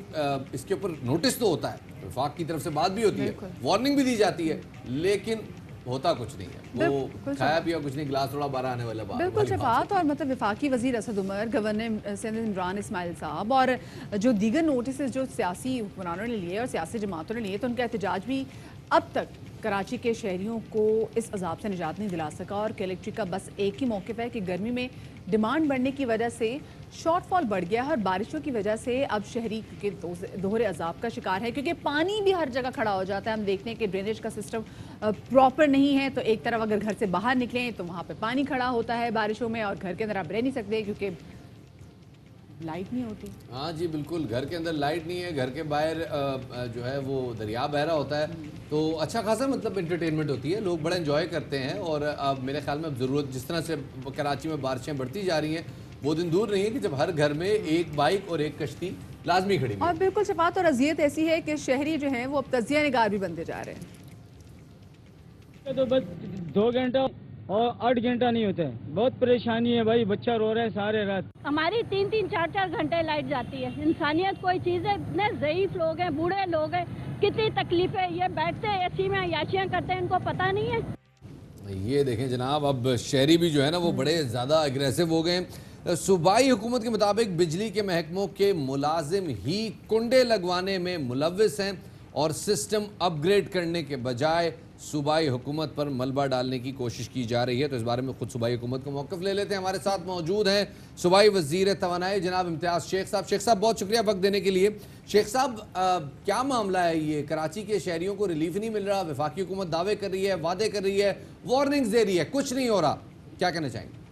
اس کے اوپر نوٹس تو ہوتا ہے, وفاق کی طرف سے بات بھی ہوتی ہے, وارننگ بھی دی جاتی ہے, لیکن ہوتا کچھ نہیں ہے. وہ کھایا پیا کچھ نہیں, گلاس تھوڑا بارہ آنے والا بات. بالکل شفاعت. اور مطلب وفاقی وزیر اسد عمر, گورنر سندھ عمران اسماعیل صاحب اور جو دیگر نوٹسز جو سیاسی حکمرانوں نے لیے اور سیاسی جماعتوں نے لیے, تو ان کا احتجاج بھی اب تک کراچی کے شہریوں کو اس عذاب سے نجات نہیں دلا سکا. اور کلیکٹری کا بس ایک ہی موقف ہے کہ گرمی میں ڈیمانڈ بڑھنے کی وجہ سے شارٹ فال بڑھ گیا ہے, اور بارشوں کی وجہ سے اب شہری کیونکہ دوہرے عذاب کا شکار ہے, کیونکہ پانی بھی ہر جگہ کھڑا ہو جاتا ہے. ہم دیکھتے ہیں کہ ڈرینیج کا سسٹم پراپر نہیں ہے, تو ایک طرف اگر گھر سے باہر نکلیں تو وہاں پہ پانی کھڑا ہوتا ہے بارشوں میں, اور گھر کے اندر آپ رہ نہیں سکتے کیونکہ لائٹ نہیں ہوتی. ہاں جی بالکل, گھر کے اندر لائٹ نہیں ہے, گھر کے باہر جو ہے وہ دریا بہ رہا ہوتا ہے, تو اچھا خاصا مطلب انٹرٹینمنٹ ہوتی ہے, لوگ بڑا انجوائے کرتے ہیں. اور اب میرے خیال میں اب ضرورت جس طرح سے کراچی میں بارشیں بڑھتی جا رہی ہیں, وہ دن دور نہیں ہے کہ جب ہر گھر میں ایک بائک اور ایک کشتی لازمی کھڑی ہوئی. اور بالکل شفاعت, اور اذیت ایسی ہے کہ شہری جو ہیں وہ اب تجزیہ نگار بھی بنتے جا رہے ہیں. تو بس 2 گھنٹہ اور 8 گھنٹہ نہیں ہوتا ہے, بہت پریشانی ہے بھائی, بچہ رو رہا ہے سارے رات. ہماری 3-3 4-4 گھنٹے لائٹ جاتی ہے. انسانیت کوئی چیز ہے, اتنے ضعیف لوگ ہیں, بوڑھے لوگ ہیں, کتنی تکلیفیں, یہ بیٹھتے اے سی میں عیاشیاں کرتے ہیں, ان کو پتہ نہیں ہے. یہ دیکھیں جناب, اب شہری بھی جو ہے نا وہ بڑے زیادہ اگریسو ہو گئے. صوبائی حکومت کے مطابق بجلی کے محکموں کے ملازم ہی کنڈے لگوانے میں ملوث ہیں, اور سسٹم اپ گریڈ کرنے کے بجائے صوبائی حکومت پر ملبہ ڈالنے کی کوشش کی جا رہی ہے. تو اس بارے میں خود صوبائی حکومت کا موقف لے لیتے ہیں. ہمارے ساتھ موجود ہیں صوبائی وزیر توانائی جناب امتیاز شیخ صاحب. شیخ صاحب بہت شکریہ وقت دینے کے لیے. شیخ صاحب کیا معاملہ ہے, یہ کراچی کے شہریوں کو ریلیف نہیں مل رہا, وفاقی حکومت دعوے کر رہی ہے, وعدے کر رہی ہے, وارننگز دے رہی ہے, کچھ نہیں ہو رہا, کیا کہنا چاہیں گے؟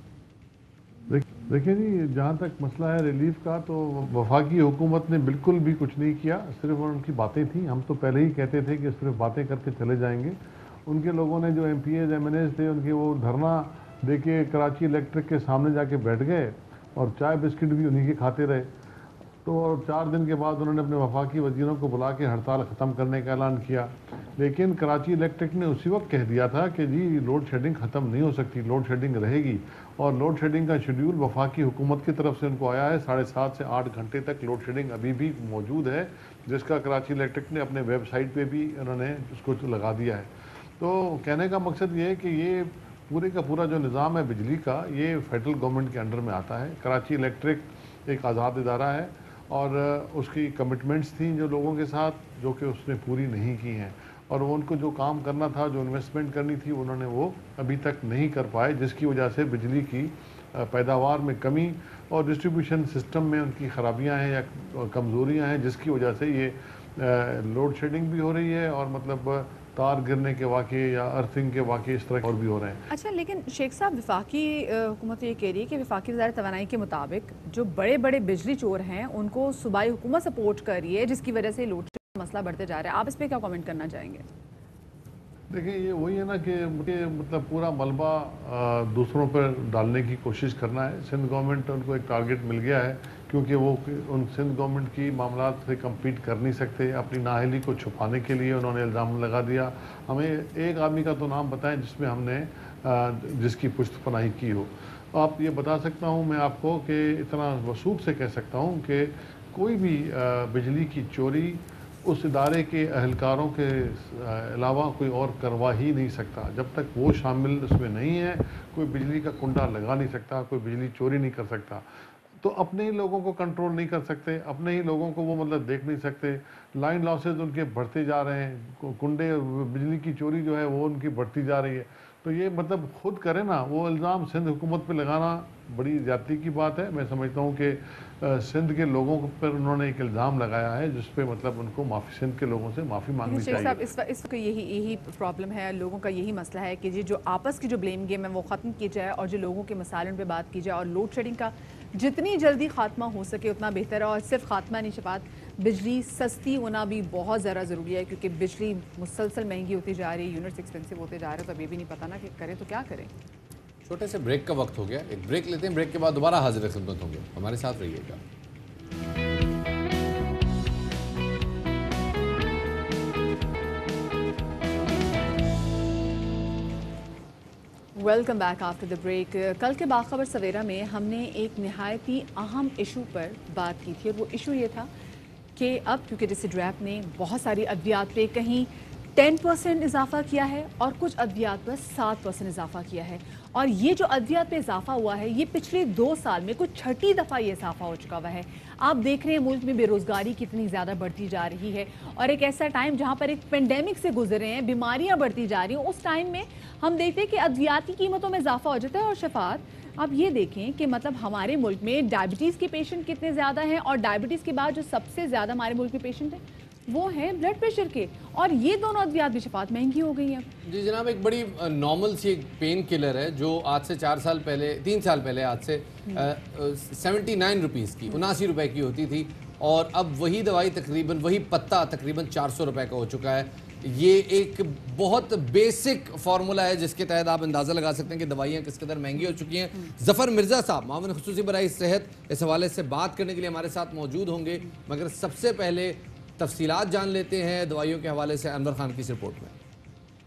دیکھیں جی, جہاں تک مسئلہ ہے ریلیف کا, تو وفاقی حکومت نے بالکل بھی کچھ نہیں کیا, صرف ان کی باتیں تھیں. ہم تو پہلے ہی کہتے تھے کہ صرف باتیں کر کے چلے جائیں گے. ان کے لوگوں نے جو M P As M N As تھے, ان کے وہ دھرنا دے کے کراچی الیکٹرک کے سامنے جا کے بیٹھ گئے, اور چائے بسکٹ بھی انہی کے کھاتے رہے. تو 4 دن کے بعد انہوں نے اپنے وفاقی وزیروں کو بلا کے ہڑتال ختم کرنے کا اعلان کیا. لیکن کراچی الیکٹرک نے اسی وقت کہہ دیا تھا کہ جی لوڈ شیڈنگ ختم نہیں ہو سکتی, لوڈ شیڈنگ رہے گی. اور لوڈ شیڈنگ کا شیڈیول وفاقی حکومت کی طرف سے ان کو آیا ہے, 7.5 سے 8 گھنٹے تک لوڈ شیڈنگ ابھی بھی موجود ہے, جس کا کراچی الیکٹرک نے اپنے ویب سائٹ پہ بھی انہوں نے اس کو لگا دیا ہے. تو کہنے کا مقصد یہ ہے کہ یہ پورے کا پورا جو نظام ہے بجلی کا, یہ فیڈرل گورنمنٹ کے انڈر میں آتا ہے. کراچی الیکٹرک ایک آزاد ادارہ ہے, اور اس کی کمٹمنٹس تھیں جو لوگوں کے ساتھ, جو کہ اس نے پوری نہیں کی ہیں, اور وہ ان کو جو کام کرنا تھا, جو انویسٹمنٹ کرنی تھی, انہوں نے وہ ابھی تک نہیں کر پائے, جس کی وجہ سے بجلی کی پیداوار میں کمی اور ڈسٹریبیوشن سسٹم میں ان کی خرابیاں ہیں یا کمزوریاں ہیں, جس کی وجہ سے یہ لوڈ شیڈنگ بھی ہو رہی ہے, اور مطلب تار گرنے کے واقعے یا ارتھنگ کے واقعے اس طرح اور بھی ہو رہے ہیں. اچھا, لیکن شیخ صاحب وفاقی حکومت یہ کہہ رہی ہے کہ وفاقی وزارت توانائی کے مطابق جو بڑے بڑے بجلی چور ہیں ان کو صوبائی حکومت سپورٹ کر رہی ہے, جس کی وجہ سے لوڈ شیڈنگ کا مسئلہ بڑھتے جا رہا ہے. آپ اس پہ کیا کامنٹ کرنا چاہیں گے؟ دیکھیں یہ وہی ہے نا کہ مطلب پورا ملبہ دوسروں پر ڈالنے کی کوشش کرنا ہے. سندھ گورنمنٹ ان کو ایک ٹارگٹ مل گیا ہے, کیونکہ وہ ان سندھ گورنمنٹ کی معاملات سے کمپیٹ کر نہیں سکتے. اپنی نااہلی کو چھپانے کے لیے انہوں نے الزام لگا دیا. ہمیں ایک آدمی کا تو نام بتائیں جس میں ہم نے جس کی پشت پناہی کی ہو. آپ یہ بتا سکتا ہوں میں آپ کو کہ اتنا وثوق سے کہہ سکتا ہوں کہ کوئی بھی بجلی کی چوری اس ادارے کے اہلکاروں کے علاوہ کوئی اور کروا ہی نہیں سکتا. جب تک وہ شامل اس میں نہیں ہے, کوئی بجلی کا کنڈا لگا نہیں سکتا, کوئی بجلی چوری نہیں کر سکتا. تو اپنے ہی لوگوں کو کنٹرول نہیں کر سکتے, اپنے ہی لوگوں کو وہ مطلب دیکھ نہیں سکتے. لائن لاسز ان کے بڑھتے جا رہے ہیں, کنڈے بجلی کی چوری جو ہے وہ ان کی بڑھتی جا رہی ہے. تو یہ مطلب خود کرے نا, وہ الزام سندھ حکومت پہ لگانا بڑی زیادتی کی بات ہے. میں سمجھتا ہوں کہ سندھ کے لوگوں پر انہوں نے ایک الزام لگایا ہے جس پہ مطلب ان کو سندھ کے لوگوں سے معافی مانگنی چاہیے. صاحب اس وقت یہی پرابلم ہے, لوگوں کا یہی مسئلہ ہے کہ جو آپس کی جو بلیم گیم ہے وہ ختم کی جائے, اور جو لوگوں کے مسائل پہ بات کی جائے, اور لوڈ شیڈنگ کا جتنی جلدی خاتمہ ہو سکے اتنا بہتر ہے. اور صرف خاتمہ نہیں شفاعت, بجلی سستی ہونا بھی بہت زیادہ ضروری ہے, کیونکہ بجلی مسلسل مہنگی ہوتی جا رہی ہے, یونٹس ایکسپینسو ہوتے جا رہے ہیں. تو ابھی بھی نہیں پتہ نا کہ کریں تو کیا کریں. چھوٹے سے بریک کا وقت ہو گیا, ایک بریک لیتے ہیں, بریک کے بعد دوبارہ حاضر خدمت ہوں گے. ہمارے ساتھ رہیے گا. Welcome back after the break. कल के बाखबर सवेरा में हमने एक नहायत ही अहम इशू पर बात की थी और वो इशू ये था कि अब क्योंकि डिसिड्रैप ने बहुत सारी अद्वियात पे कहीं 10% इजाफा किया है और कुछ अद्वियात पर 7% इजाफा किया है, और ये जो अद्वियात पे इजाफा हुआ है ये पिछले 2 साल में कुछ छठी दफ़ा ये इजाफा हो चुका हुआ है। आप देख रहे हैं मुल्क में बेरोज़गारी कितनी ज़्यादा बढ़ती जा रही है और एक ऐसा टाइम जहाँ पर एक पेंडेमिक से गुजरे हैं, बीमारियाँ बढ़ती जा रही हैं, उस टाइम में हम देखते हैं कि अद्वियात की कीमतों में इजाफा हो जाता है। और शफात, आप ये देखें कि मतलब हमारे मुल्क में डायबिटीज़ के पेशेंट कितने ज़्यादा हैं, और डायबिटीज़ के बाद जो सबसे ज़्यादा हमारे मुल्क में पेशेंट हैं वो हैं ब्लड प्रेशर के, और ये दोनों अद्वियात भी शफात महंगी हो गई हैं। जी जनाब, एक बड़ी नॉर्मल सी एक पेन किलर है जो आज से 3 साल पहले आज से 79 रुपीज़ की 79 रुपए की होती थी, और अब वही दवाई तकरीबन वही पत्ता तकरीबन 400 रुपए का हो चुका है। ये एक बहुत बेसिक फार्मूला है जिसके तहत आप अंदाज़ा लगा सकते हैं कि दवाइयाँ किस कदर महंगी हो चुकी हैं। ज़फ़र मिर्ज़ा साहब मामून खुसूसी बराए सेहत इस हवाले से बात करने के लिए हमारे साथ मौजूद होंगे, मगर सबसे पहले तफसीलात जान लेते हैं दवाइयों के हवाले से अनवर खान की इस रिपोर्ट में।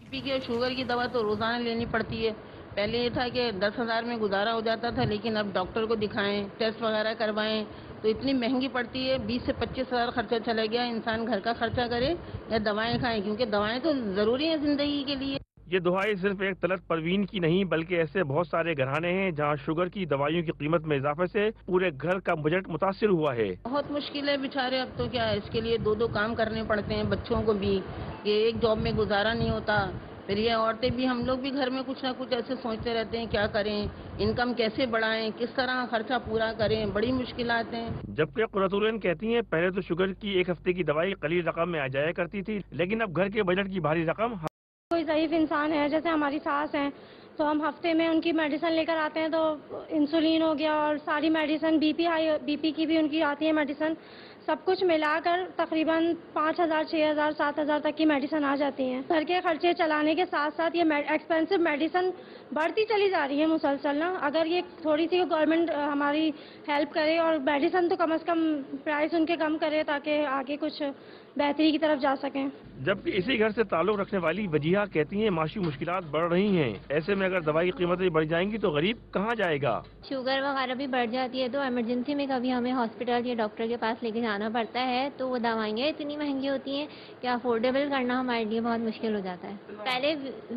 बीपी के शुगर की दवा तो रोज़ाना लेनी पड़ती है। पहले ये था कि 10,000 में गुजारा हो जाता था, लेकिन अब डॉक्टर को दिखाएं, टेस्ट वगैरह करवाएं तो इतनी महंगी पड़ती है। 20 से 25,000 खर्चा चला गया। इंसान घर का खर्चा करे या दवाएं खाएं, क्योंकि दवाएं तो ज़रूरी हैं ज़िंदगी के लिए। ये दुहाई सिर्फ एक तलत परवीन की नहीं बल्कि ऐसे बहुत सारे घराने हैं जहां शुगर की दवाइयों की कीमत में इजाफे से पूरे घर का बजट मुतासिर हुआ है। बहुत मुश्किल है बेचारे, अब तो क्या है, इसके लिए 2-2 काम करने पड़ते हैं बच्चों को भी, कि एक जॉब में गुजारा नहीं होता। फिर ये औरतें भी, हम लोग भी घर में कुछ ना कुछ ऐसे सोचते रहते हैं क्या करें, इनकम कैसे बढ़ाएं, किस तरह खर्चा पूरा करें, बड़ी मुश्किलात हैं। जबकि कुर्रतुल कहती हैं पहले तो शुगर की एक हफ्ते की दवाई कलील रकम में आ जाया करती थी, लेकिन अब घर के बजट की भारी रकम। कोई ज़ईफ़ इंसान है जैसे हमारी सास हैं तो हम हफ्ते में उनकी मेडिसिन लेकर आते हैं, तो इंसुलिन हो गया और सारी मेडिसिन बीपी की भी उनकी आती है मेडिसिन, सब कुछ मिलाकर तकरीबन 5,000, 6,000, 7,000 तक की मेडिसिन आ जाती हैं। घर के खर्चे चलाने के साथ साथ ये एक्सपेंसिव मेडिसिन बढ़ती चली जा रही है मुसलसल ना। अगर ये थोड़ी सी गवर्नमेंट हमारी हेल्प करे और मेडिसिन तो कम से कम प्राइस उनके कम करे ताकि आगे कुछ बेहतरी की तरफ जा सकें। जबकि इसी घर से ताल्लुक रखने वाली वजीहा कहती हैं माशी मुश्किलात बढ़ रही हैं, ऐसे में अगर दवाई की कीमतें बढ़ जाएंगी तो गरीब कहाँ जाएगा। शुगर वगैरह भी बढ़ जाती है तो इमरजेंसी में कभी हमें हॉस्पिटल या डॉक्टर के पास लेके जाना पड़ता है, तो वो दवाइयाँ इतनी महंगी होती हैं कि अफोर्डेबल करना हमारे लिए बहुत मुश्किल हो जाता है। पहले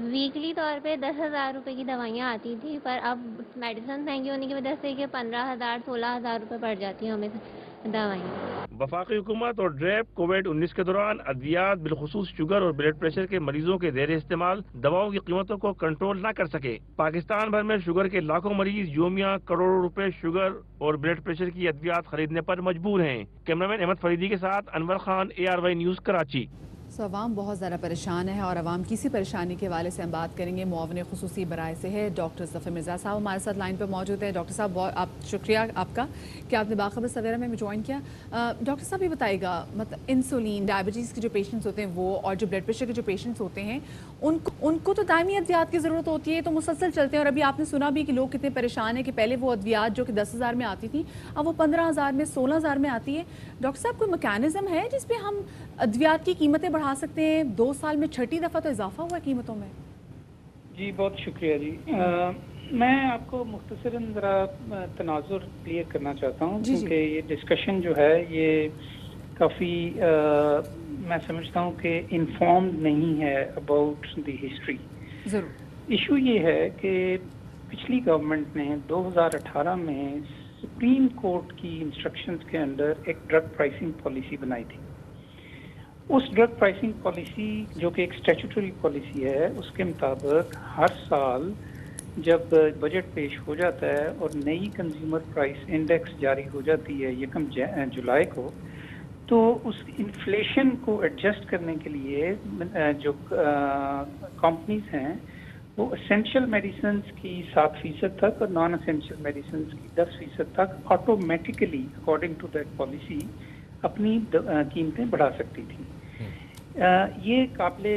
वीकली तौर पे 10,000 रुपये की दवाइयाँ आती थी, पर अब मेडिसिन महंगी होने की वजह से कि 15,000, 16,000 रुपये पड़ जाती हैं हमें दवाइयाँ। वफाकी हुकूमत और ड्रैप कोविड-19 के दौरान अद्वियात बिलखुसूस शुगर और ब्लड प्रेशर के मरीजों के ज़ेर इस्तेमाल दवाओं की कीमतों को कंट्रोल न कर सके। पाकिस्तान भर में शुगर के लाखों मरीज योमिया करोड़ों रुपए शुगर और ब्लड प्रेशर की अद्वियात खरीदने पर मजबूर हैं। कैमरामैन अहमद फरीदी के साथ अनवर खान, ARY न्यूज़, कराची। अवाम बहुत ज़्यादा परेशान है और अवाम की इसी परेशानी के हवाले से हम बात करेंगे। मुआविन खुसूसी बराए से है डॉक्टर ज़फ़र मिर्ज़ा साहब हमारे साथ लाइन पर मौजूद है। डॉक्टर साहब बहुत आप शुक्रिया आपका कि आपने बाखबर सवेरा में ज्वाइन किया। डॉक्टर साहब ये बताइएगा, मतलब इंसुलिन, डायबिटीज़ के जो पेशेंट्स होते हैं वो, और जो ब्लड प्रेशर के जो पेशेंट्स होते हैं उनको तो दायमी अद्वियात की ज़रूरत होती है, तो मुसलसल चलते हैं। और अभी आपने सुना भी कि लोग कितने परेशान हैं कि पहले वो अद्वियात जो कि 10,000 में आती थी अब वो 15,000 में, 16,000 में आती है। डॉक्टर साहब कोई मैकेनिज़्म है जिसपे हम अद्वियात की कीमतें बढ़ा सकते हैं? 2 साल में छठी दफ़ा तो इजाफा हुआ कीमतों में। जी बहुत शुक्रिया जी। मैं आपको मुख्तसरन ज़रा तनाजुर क्लियर करना चाहता हूँ, क्योंकि ये डिस्कशन जो है ये काफ़ी मैं समझता हूँ कि इन्फॉर्म्ड नहीं है अबाउट द हिस्ट्री। ज़रूर इशू ये है कि पिछली गवर्नमेंट ने 2018 में सुप्रीम कोर्ट की इंस्ट्रक्शंस के अंदर एक ड्रग प्राइसिंग पॉलिसी बनाई थी। उस ड्रग प्राइसिंग पॉलिसी जो कि एक स्टैट्यूटरी पॉलिसी है, उसके मुताबिक हर साल जब बजट पेश हो जाता है और नई कंज्यूमर प्राइस इंडेक्स जारी हो जाती है 1 जुलाई को, तो उस इन्फ्लेशन को एडजस्ट करने के लिए जो कंपनीज हैं वो एसेंशियल मेडिसिन की 7% तक और नॉन एसेंशियल मेडिसिन की 10% तक automatically according to that policy अपनी कीमतें बढ़ा सकती थी। ये काबिले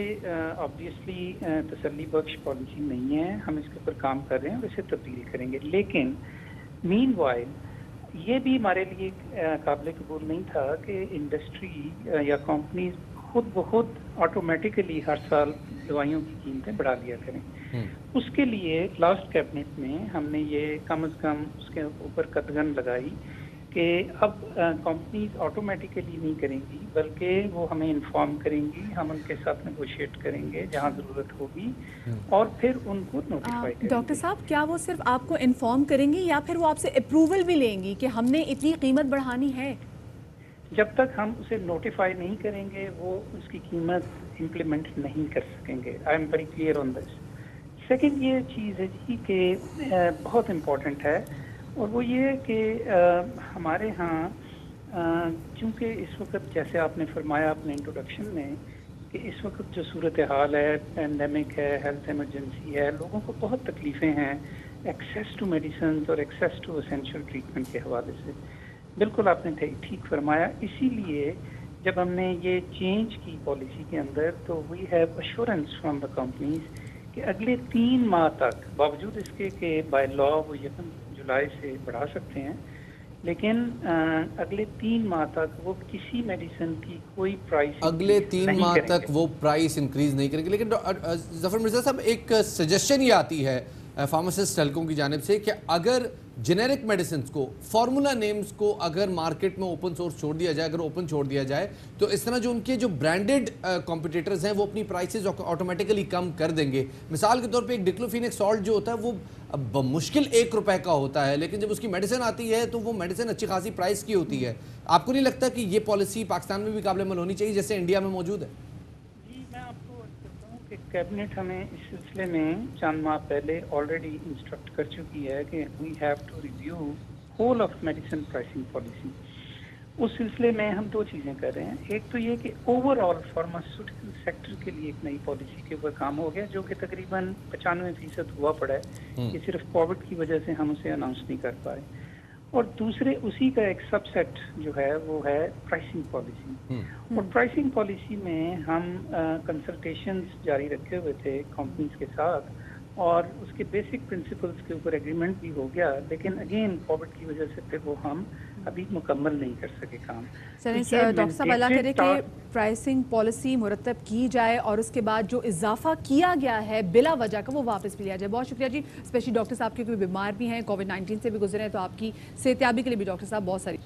ऑब्वियसली तसल्ली बख्श पॉलिसी नहीं है, हम इसके ऊपर काम कर रहे हैं और इसे तब्दील करेंगे। लेकिन मीनवाइल ये भी हमारे लिए काबिल कबूल नहीं था कि इंडस्ट्री या कंपनीज खुद ब खुद ऑटोमेटिकली हर साल दवाइयों की कीमतें बढ़ा लिया करें। उसके लिए लास्ट कैबिनेट में हमने ये कम से कम उसके ऊपर कदगन लगाई कि अब कंपनीज ऑटोमेटिकली नहीं करेंगी, बल्कि वो हमें इन्फॉर्म करेंगी, हम उनके साथ नेगोशिएट करेंगे जहाँ ज़रूरत होगी और फिर उनको नोटिफाई करेंगे। डॉक्टर साहब, क्या वो सिर्फ आपको इन्फॉर्म करेंगी या फिर वो आपसे अप्रूवल भी लेंगी कि हमने इतनी कीमत बढ़ानी है? जब तक हम उसे नोटिफाई नहीं करेंगे वो उसकी कीमत इम्प्लीमेंट नहीं कर सकेंगे। I am very clear on this. Second ये चीज़ है जी कि बहुत इम्पोर्टेंट है, और वो ये कि हमारे यहाँ चूँकि इस वक्त जैसे आपने फरमाया अपने इंट्रोडक्शन में कि इस वक्त जो सूरत हाल है, पेंडेमिक है, हेल्थ इमरजेंसी है, लोगों को बहुत तकलीफ़ें हैं एक्सेस टू मेडिसिन और एक्सेस टू एसेंशियल ट्रीटमेंट के हवाले से। बिल्कुल आपने ठीक फरमाया। इसीलिए जब हमने ये चेंज की पॉलिसी के अंदर, तो we have assurance from the companies कि अगले 3 माह तक, बावजूद इसके कि बाय लॉ वो यकम जुलाई से बढ़ा सकते हैं, लेकिन अगले 3 माह तक वो किसी मेडिसिन की कोई प्राइस अगले 3 माह तक वो प्राइस इंक्रीज नहीं करेंगे। लेकिन जफर मिर्जा साहब, एक सजेशन ये आती है फार्मासिस्ट हल्कों की जानिब से कि अगर जेनेरिक मेडिसिन को, फार्मूला नेम्स को अगर मार्केट में ओपन सोर्स छोड़ दिया जाए, अगर ओपन छोड़ दिया जाए, तो इस तरह जो उनके जो ब्रांडेड कॉम्पिटिटर्स हैं वो अपनी प्राइसेस ऑटोमेटिकली कम कर देंगे। मिसाल के तौर पे एक डिक्लोफेनेक सॉल्ट जो होता है वो मुश्किल 1 रुपए का होता है, लेकिन जब उसकी मेडिसिन आती है तो वो मेडिसिन अच्छी खासी प्राइस की होती है। आपको नहीं लगता कि ये पॉलिसी पाकिस्तान में भी काबिल अमल होनी चाहिए जैसे इंडिया में मौजूद है? जी, मैं आपको बताऊँ कि कैबिनेट हमें इस सिलसिले में चंद माह पहले ऑलरेडी इंस्ट्रक्ट कर चुकी है कि we have to review whole of medicine pricing policy. उस सिलसिले में हम 2 चीज़ें कर रहे हैं। एक तो ये कि ओवरऑल फार्मास्यूटिकल सेक्टर के लिए एक नई पॉलिसी के ऊपर काम हो गया, जो कि तकरीबन 95% हुआ पड़ा है कि सिर्फ कोविड की वजह से हम उसे अनाउंस नहीं कर पाए। और दूसरे उसी का एक सबसेट जो है वो है प्राइसिंग पॉलिसी। और प्राइसिंग पॉलिसी में हम कंसल्टेशंस जारी रखे हुए थे कंपनीज के साथ, और उसके बेसिक प्रिंसिपल्स के ऊपर एग्रीमेंट भी हो गया, लेकिन अगेन कोविड की वजह से फिर वो हम अभी मुकम्मल नहीं कर सके काम। डॉक्टर साहब, अल्लाह करे कि प्राइसिंग पॉलिसी मुरतब की जाए और उसके बाद जो इजाफा किया गया है बिला वजह का वो वापस भी लिया जाए। बहुत शुक्रिया जी। स्पेशली डॉक्टर साहब क्योंकि बीमार भी हैं, कोविड-19 से भी गुजरे हैं, तो आपकी सेहतयाबी के लिए भी डॉक्टर साहब बहुत सारी।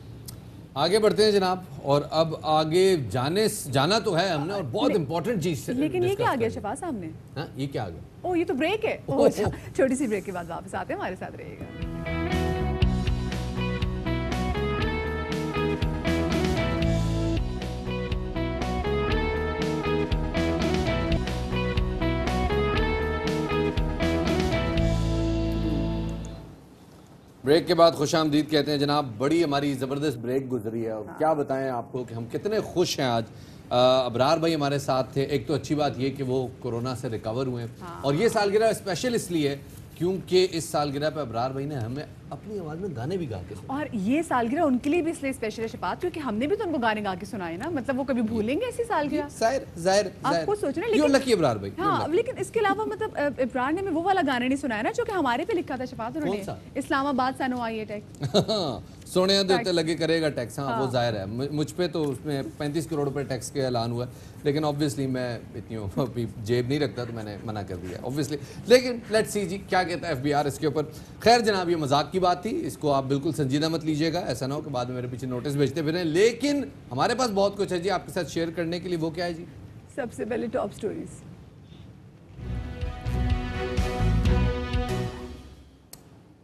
आगे बढ़ते हैं जनाब, और अब आगे जाना तो है हमने, और बहुत इंपॉर्टेंट चीज। लेकिन ये क्या आ गया शफा सामने? हाँ, ये क्या आ गया? ओ, ये तो ब्रेक है। अच्छा, छोटी सी ब्रेक के बाद वापस आते हैं, हमारे साथ रहिएगा। ब्रेक के बाद खुशामदीद कहते हैं जनाब। बड़ी हमारी ज़बरदस्त ब्रेक गुजरी है, और क्या बताएं आपको कि हम कितने खुश हैं आज। अबरार भाई हमारे साथ थे। एक तो अच्छी बात ये कि वो कोरोना से रिकवर हुए, और ये सालगिरह स्पेशल इसलिए क्योंकि इस सालगिरह पे अबरार भाई ने हमें अपनी आवाज़ में गाने भी गा के सुनाए। और ये सालगिरह उनके लिए भी इसलिए स्पेशल है शफात, क्योंकि हमने भी तो उनको गाने गा के सुनाए ना। मतलब वो कभी भूलेंगे ऐसी सालगिरह? ज़ाहिर आपको सोचना, लेकिन अबरार भाई, हाँ, लेकिन इसके अलावा मतलब इब्रार ने वो वाला गाना नहीं सुनाया ना जो कि हमारे पे लिखा था शफात उन्होंने, इस्लामाबाद सानो आई टैक्स सोने देते लगे करेगा टैक्स। हाँ, वो जाहिर है मुझ पे तो उसमें 35 करोड़ रुपए टैक्स के ऐलान हुआ, लेकिन ऑब्वियसली मैं इतनी जेब नहीं रखता, तो मैंने मना कर दिया ऑब्वियसली। लेकिन लेट्स सी जी क्या कहता है FBI इसके ऊपर। खैर जनाब, ये मजाक की बात थी, इसको आप बिल्कुल संजीदा मत लीजिएगा, ऐसा ना हो कि बाद में मेरे पीछे नोटिस भेजते फिरें। लेकिन हमारे पास बहुत कुछ है जी आपके साथ शेयर करने के लिए। वो क्या है जी? सबसे पहले टॉप स्टोरीज।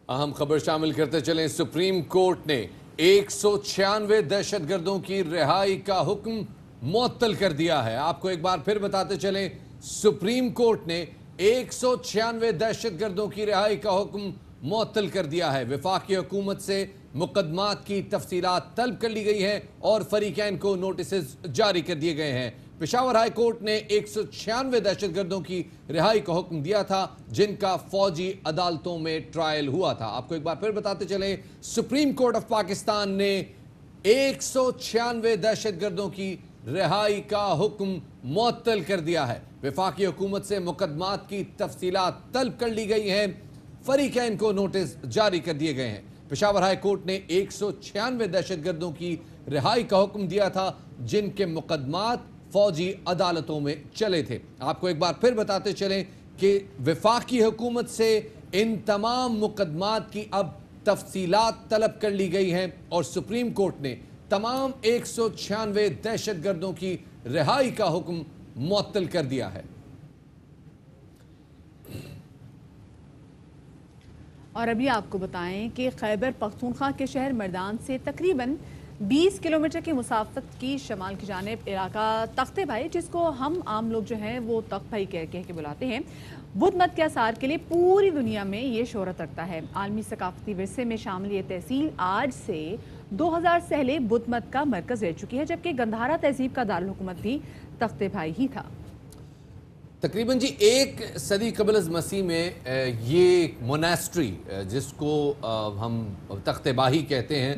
अहम खबर शामिल करते चलें। सुप्रीम कोर्ट ने 196 दहशतगर्दों की रिहाई का हुक्म मुअत्तल कर दिया है। आपको एक बार फिर बताते चलें, सुप्रीम कोर्ट ने 196 दहशतगर्दों की रिहाई का हुक्म मुअत्तल कर दिया है। वफाकी हुकूमत से मुकदमात की तफसीलात तलब कर ली गई हैं और फरीकैन को नोटिस जारी कर दिए गए हैं। पेशावर हाई कोर्ट ने 196 दहशतगर्दों की रिहाई का हुक्म दिया था जिनका फौजी अदालतों में ट्रायल हुआ था। आपको एक बार फिर बताते चले, सुप्रीम कोर्ट ऑफ पाकिस्तान ने 196 दहशतगर्दों की रिहाई का हुक्म मुअत्तल कर दिया है। वफाकी हुकूमत से मुकदमात की तफसीलात तलब कर ली गई हैं, फरीकैन को नोटिस जारी कर दिए गए हैं। पेशावर हाई कोर्ट ने 196 दहशतगर्दों की रिहाई का हुक्म दिया था जिनके मुकदमात फौजी अदालतों में चले थे। आपको एक बार फिर बताते चलें कि वफाकी हुकूमत से इन तमाम मुकदमात की अब तफसीलात तलब कर ली गई हैं और सुप्रीम कोर्ट ने तमाम 196 दहशतगर्दों की रिहाई का हुक्म मुअत्तल कर दिया है। और अभी आपको बताएं कि खैबर पख्तूनख्वा के शहर मर्दान से तकरीबन 20 किलोमीटर की मुसाफत की शमाल की जानिब इलाका तख्ते भाई, जिसको हम आम लोग जो हैं वो तख्त भाई कह के बुलाते हैं, बुद्ध मत के आसार के लिए पूरी दुनिया में ये शोहरत रखता है। आलमी सकाफती विरसे में शामिल ये तहसील आज से 2000 से पहले बुद्ध मत का मरकज़ रह चुकी है, जबकि गंधारा तहजीब का दारुल हुकूमत भी तख्ते भाई ही था। तकरीबन जी 1 सदी कबल अज़ मसीह में ये मोनेस्ट्री जिसको हम तख्तेबाही कहते हैं,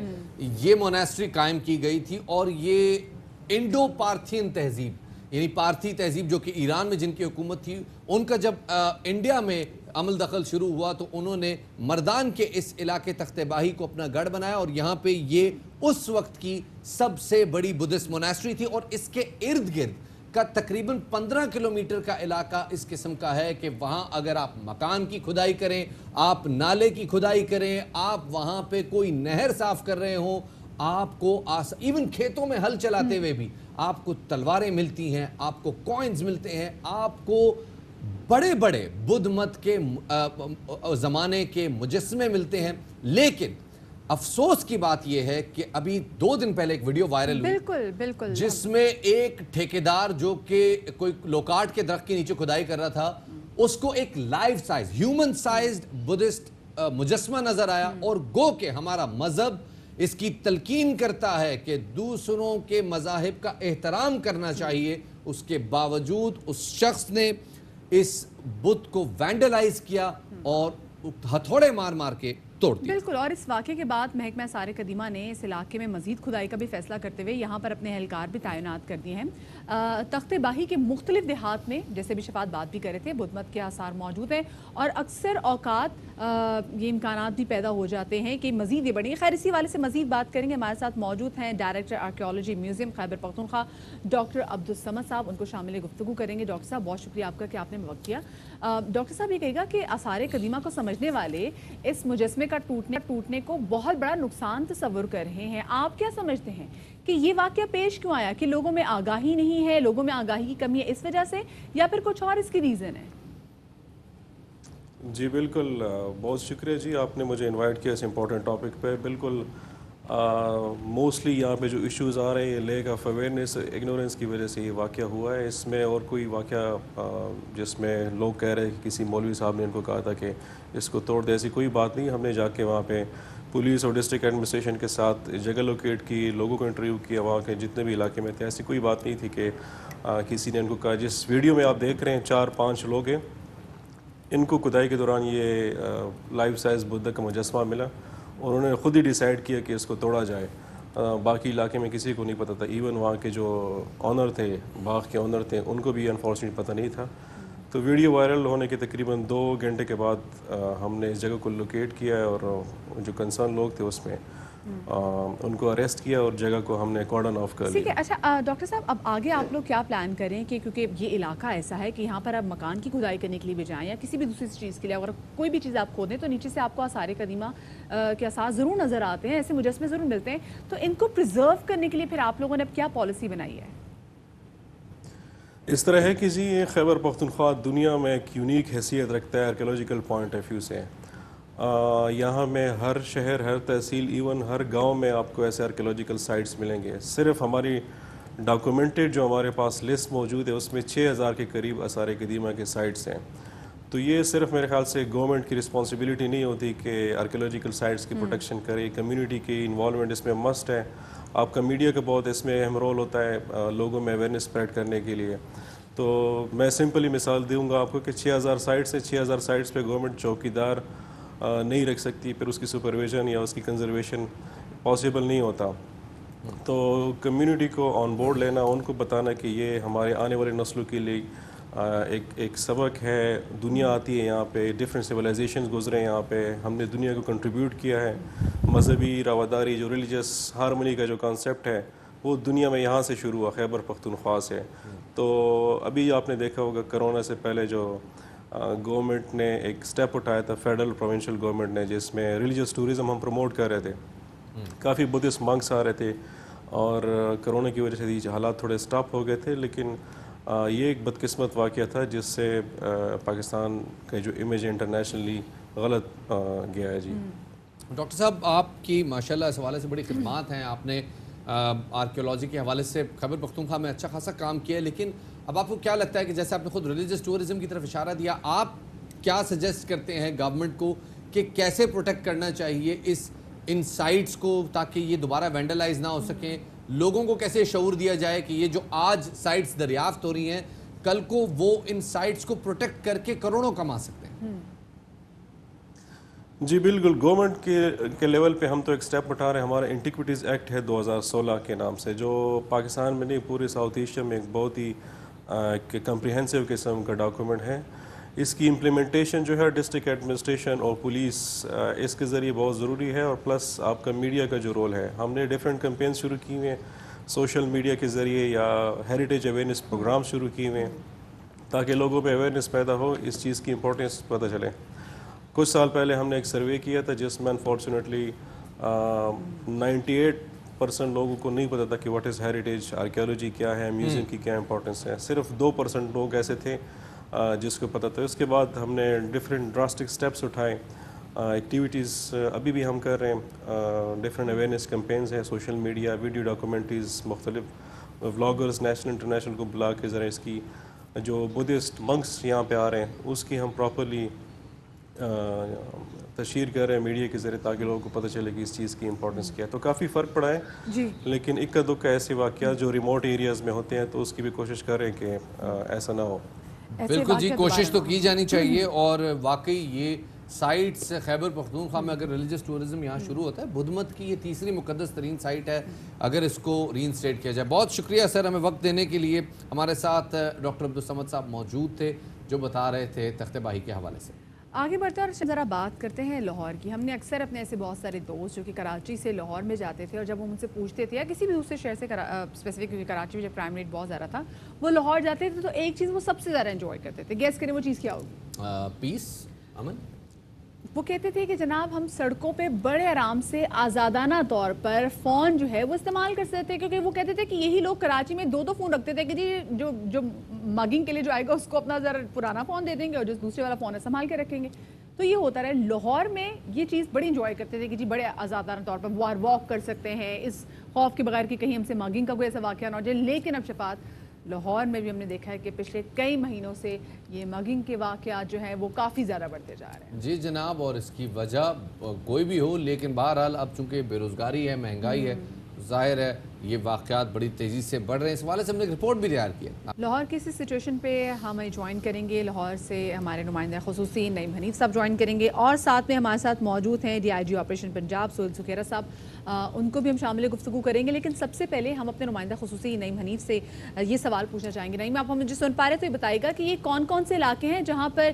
ये मोनेस्ट्री कायम की गई थी और ये इंडो पार्थियन तहजीब यानी पारथी तहजीब जो कि ईरान में जिनकी हुकूमत थी, उनका जब इंडिया में अमल दखल शुरू हुआ तो उन्होंने मर्दान के इस इलाके तख्तेबाही को अपना गढ़ बनाया और यहाँ पे ये उस वक्त की सबसे बड़ी बुद्धिस्ट मोनेस्ट्री थी और इसके इर्द गिर्द का तकरीबन 15 किलोमीटर का इलाका इस किस्म का है कि वहाँ अगर आप मकान की खुदाई करें, आप नाले की खुदाई करें, आप वहाँ पे कोई नहर साफ कर रहे हो, आपको इवन खेतों में हल चलाते हुए भी आपको तलवारें मिलती हैं, आपको कॉइन्स मिलते हैं, आपको बड़े बड़े बुद्ध मत के ज़माने के मुजस्समे मिलते हैं। लेकिन अफसोस की बात यह है कि अभी 2 दिन पहले एक वीडियो वायरल हुई, बिल्कुल जिसमें एक ठेकेदार जो कि कोई लोकाट के दरख्त के नीचे खुदाई कर रहा था, उसको एक life size human sized Buddhist मुजस्समा नजर आया और गो के हमारा मजहब इसकी तलकीन करता है कि दूसरों के मज़ाहिब का एहतराम करना चाहिए, उसके बावजूद उस शख्स ने इस बुत को वैंडलाइज किया और हथौड़े मार मार के तोड़ दिया। बिल्कुल, और इस वाक़े के बाद महकमा आसार कदीमा ने इस इलाके में मजीद खुदाई का भी फैसला करते हुए यहाँ पर अपने एहलकार भी तैनात कर दिए हैं। तख्तेबाही के मुख्तलिफ देहात में, जैसे भी शफात बात भी कर रहे थे, बुद्ध मत के आसार मौजूद हैं और अक्सर औकात ये इम्कानात भी पैदा हो जाते हैं कि मज़ीद ये बढ़ेंगे। खैर, इसी वाले से मज़ीद बात करेंगे। हमारे साथ मौजूद हैं director archaeology museum Khyber Pakhtunkhwa doctor Abdul Samad साहब, उनको शामिल गुफ्तगू करेंगे। डॉक्टर साहब, बहुत शुक्रिया आपका कि आपने वक्त किया। डॉक्टर साहब, ये कहेगा कि आसार कदीमा को समझने वाले इस मुजस्मे का टूटने को बहुत बड़ा नुकसान तस्वुर कर रहे हैं। आप क्या समझते हैं कि ये वाक़या पेश क्यों आया, कि लोगों में आगाही नहीं है, लोगों में आगाही की कमी है इस वजह से, या फिर कुछ और इसकी रीज़न है? जी बिल्कुल, बहुत शुक्रिया जी, आपने मुझे इनवाइट किया इस इम्पोर्टेंट टॉपिक पे। बिल्कुल मोस्टली यहाँ पे जो इश्यूज़ आ रहे हैं, लैक ऑफ अवेयरनेस, इग्नोरेंस की वजह से ये वाक़या हुआ है। इसमें और कोई वाक़या जिसमें लोग कह रहे हैं कि किसी मौलवी साहब ने इनको कहा था कि इसको तोड़ दे, ऐसी कोई बात नहीं। हमने जाके वहाँ पे पुलिस और डिस्ट्रिक्ट एडमिनिस्ट्रेशन के साथ जगह लोकेट की, लोगों को इंटरव्यू किया, वहाँ के जितने भी इलाके में थे, ऐसी कोई बात नहीं थी कि किसी ने इनको कहा। जिस वीडियो में आप देख रहे हैं 4-5 लोग हैं, इनको खुदाई के दौरान ये लाइफ साइज़ बुद्ध का मुजस्समा मिला और उन्होंने ख़ुद ही डिसाइड किया कि इसको तोड़ा जाए। बाकी इलाके में किसी को नहीं पता था, इवन वहाँ के जो ऑनर थे, बाग के ऑनर थे, उनको भी अनफॉर्चुनेटली पता नहीं था। तो वीडियो वायरल होने के तकरीबन 2 घंटे के बाद हमने इस जगह को लोकेट किया है और जो कंसर्न लोग थे उसमें उनको अरेस्ट किया और जगह को हमने कॉर्डन ऑफ कर लिया। अच्छा डॉक्टर साहब, अब आगे आप लोग क्या प्लान करें कि क्योंकि ये इलाका ऐसा है कि यहाँ पर आप मकान की खुदाई करने के लिए भी जाएँ या किसी भी दूसरी चीज़ के लिए, अगर कोई भी चीज़ आप खोदें तो नीचे से आपको आसार कदीमा के आसार ज़रूर नज़र आते हैं, ऐसे मुजस्समे ज़रूर मिलते हैं। तो इनको प्रिजर्व करने के लिए फिर आप लोगों ने अब क्या पॉलिसी बनाई है? इस तरह है कि जी ये खैबर पख्तूनख्वा दुनिया में एक यूनिक हैसियत रखता है आर्कियोलॉजिकल पॉइंट ऑफ व्यू से। यहाँ में हर शहर, हर तहसील, इवन हर गांव में आपको ऐसे आर्कियोलॉजिकल साइट्स मिलेंगे। सिर्फ हमारी डॉक्यूमेंटेड जो हमारे पास लिस्ट मौजूद है उसमें 6000 के करीब आसार कदीमा के साइट्स हैं। तो ये सिर्फ मेरे ख्याल से गवर्नमेंट की रिस्पॉन्सिबिलिटी नहीं होती कि आर्कियोलॉजिकल साइट्स की प्रोटेक्शन करे, कम्युनिटी की इन्वॉल्वमेंट इसमें मस्ट है। आपका मीडिया का बहुत इसमें अहम रोल होता है लोगों में अवेयरनेस स्प्रेड करने के लिए। तो मैं सिंपली मिसाल दूंगा आपको कि 6000 साइट्स है, 6000 साइट्स पे गवर्नमेंट चौकीदार नहीं रख सकती, फिर उसकी सुपरविजन या उसकी कंजर्वेशन पॉसिबल नहीं होता। तो कम्युनिटी को ऑन बोर्ड लेना, उनको बताना कि ये हमारे आने वाले नस्लों के लिए एक सबक है। दुनिया आती है यहाँ पे, डिफरेंट सिविलाइजेशंस गुजरे यहाँ पे, हमने दुनिया को कंट्रीब्यूट किया है। मजहबी रवादारी, जो रिलीजियस हारमोनी का जो कॉन्सेप्ट है وہ دنیا میں یہاں سے شروع ہوا، خیبر پختونخوا سے. تو ابھی آپ نے دیکھا ہوگا کرونا سے پہلے جو گورنمنٹ نے ایک سٹیپ اٹھایا تھا، فیڈرل پروونشل گورنمنٹ نے، جس میں ریلیجیس ٹورزم ہم پروموٹ کر رہے تھے. کافی بدھسٹ منکس آ رہے تھے اور کرونا کی وجہ سے یہ حالات تھوڑے سٹاپ ہو گئے تھے. لیکن یہ ایک بدقسمت واقعہ تھا جس سے پاکستان کا جو امیج انٹرنیشنلی غلط گیا ہے. جی ڈاکٹر صاحب، آپ کی ماشاءاللہ اس حوالے سے بڑی خدمات ہیں. آپ نے آرکیولوجی کے حوالے سے خیبر پختونخوا میں اچھا خاصا کام کیا ہے. لیکن اب آپ کو کیا لگتا ہے کہ جیسے آپ نے خود ریلیجیس ٹورزم کی طرف اشارہ دیا، آپ کیا سجیسٹ کرتے ہیں گورنمنٹ کو کہ کیسے پروٹیکٹ کرنا چاہیے ان سائٹس کو تاکہ یہ دوبارہ وینڈلائز نہ ہو سکیں؟ لوگوں کو کیسے شعور دیا جائے کہ یہ جو آج سائٹس دریافت ہو رہی ہیں، کل کو وہ ان سائٹس کو پروٹیکٹ کر کے کروڑوں کما سکتے ہیں؟ جی بالکل، گورنمنٹ کے لیول پہ ہم تو ایک سٹیپ اٹھا رہے ہیں. ہمارا انٹیکویٹیز ایکٹ ہے 2016 کے نام سے، جو پاکستان میں نہیں پورے ساؤتھ ایشیا میں ایک بہت ہی کمپریہنسو قسم کا ڈاکومنٹ ہے. اس کی امپلیمنٹیشن جو ہے ڈسٹرکٹ ایڈمنسٹریشن اور پولیس اس کے ذریعے بہت ضروری ہے، اور پلس آپ کا میڈیا کا جو رول ہے. ہم نے ڈیفرنٹ کمپینز شروع کی ہوئے ہیں سوشل میڈیا کے ذریعے یا ہیریٹیج اویئرنیس پروگرام شروع کیے ہوئے ہیں تاکہ لوگوں پہ اویئرنیس پیدا ہو، اس چیز کی امپورٹنس پتہ چلے. کچھ سال پہلے ہم نے ایک سروے کیا تھا جس میں انفارچونیٹلی 98% لوگوں کو نہیں پتہ تھا کہ واٹ از ہیریٹیج، آرکیالوجی کیا ہے، میوزیم کی کیا امپورٹنس ہے. صرف 2% لوگ ایسے تھے جس کو پتہ تھا. اس کے بعد ہم نے ڈفرینٹ ڈراسٹک سٹیپس اٹھائے. ایکٹیویٹیز ابھی بھی ہم کر رہے ہیں. ڈفرینٹ اویئرنیس کمپینز ہیں، سوشل میڈیا، ویڈیو ڈاکومنٹریز، مختلف ولاگرز نیشنل انٹرنیشنل کو بلا کے ذرا اس کی جو بدھسٹ منکس یہاں پہ آ رہے ہیں اس کی ہم پراپرلی تشہیر کر رہے ہیں میڈیا کے ذریعے تاکہ لوگوں کو پتہ چلے کہ اس چیز کی امپورٹنس کیا ہے. تو کافی فرق پڑا ہے. جی لیکن اکا دکا ایسے واقعات جو ریموٹ ایریاز میں ہوتے ہیں تو اس کی بھی کوشش کر رہے ہیں کہ ایسا نہ ہو. بالکل جی، کوشش تو کی جانی چاہیے. اور واقعی یہ سائٹس خیبر پختونخوا میں اگر ریلیجیس ٹورزم یہاں شروع ہوتا ہے، بدھ مت کی یہ تیسری مقدس ترین سائٹ ہے اگر اس کو ری انسٹیٹ کیا جائے. بہت شکریہ سر ہمیں وقت دینے کے لیے. ہمارے ساتھ ڈاکٹر عبدالصمد صاحب موجود تھے جو بتا رہے تھے تختِ باہی کے حوالے سے. آگے بڑھتے ہیں اور ذرا بات کرتے ہیں لاہور کی. ہم نے اکثر اپنے ایسے بہت سارے دوست جو کہ کراچی سے لاہور میں جاتے تھے، اور جب ہم ان سے پوچھتے تھے یا کسی بھی دوسرے شہر سے اسپیسیفک کیونکہ کراچی میں جب کرائم ریٹ بہت زیادہ تھا، وہ لاہور جاتے تھے تو ایک چیز وہ سب سے زیادہ انجوائے کرتے تھے. گیس کریں وہ چیز کیا ہوگی؟ پیس، امن. وہ کہتے تھے کہ جناب ہم سڑکوں پہ بڑے آرام سے آزادانہ طور پر فون جو ہے وہ استعمال کر سکتے تھے، کیونکہ وہ کہتے تھے کہ یہی لوگ کراچی میں 2 فون رکھتے تھے کہ جی جو مگنگ کے لیے جو آئے گا اس کو اپنا ذرا پرانا فون دے دیں گے اور جو دوسرے والا فون ہے سنبھال کے رکھیں گے. تو یہ ہوتا رہا. لاہور میں یہ چیز بڑی انجوائے کرتے تھے کہ جی بڑے آزادانہ طور پر واک کر سکتے ہیں اس خوف کے بغیر کہ کہیں ہم سے مگنگ کا کوئی ایسا واقعہ نہ ہو جائے. لیکن اب شفاعت، لاہور میں بھی ہم نے دیکھا ہے کہ پچھلے کئی مہینوں سے یہ مگنگ کے واقعات جو ہیں وہ کافی زیادہ بڑھتے جا رہے ہیں. جی جناب، اور اس کی وجہ کوئی بھی ہو، لیکن بہرحال اب چونکہ بے روزگاری ہے، مہنگائی ہے، ظاہر ہے یہ واقعات بڑی تیزی سے بڑھ رہے ہیں. اس حوالے سے ہم نے ایک رپورٹ بھی تیار کی ہے. لاہور کی اس سچویشن پہ ہمیں جوائن کریں گے، لاہور سے ہمارے نمائندہ خصوصی نعیم حنیف صاحب جوائن کریں گے، اور ساتھ میں ہمارے ساتھ موجود ہیں DIG آپریشن پنجاب سہیل سکھیرا صاحب. ان کو بھی ہم شامل گفتگو کریں گے. لیکن سب سے پہلے ہم اپنے نمائندہ خصوصی نعیم حنیف سے یہ سوال پوچھنا چاہیں گے. نعیم، آپ ہمیں جو سن پا رہے تو یہ بتائے گا کہ یہ کون کون سے علاقے ہیں جہاں پر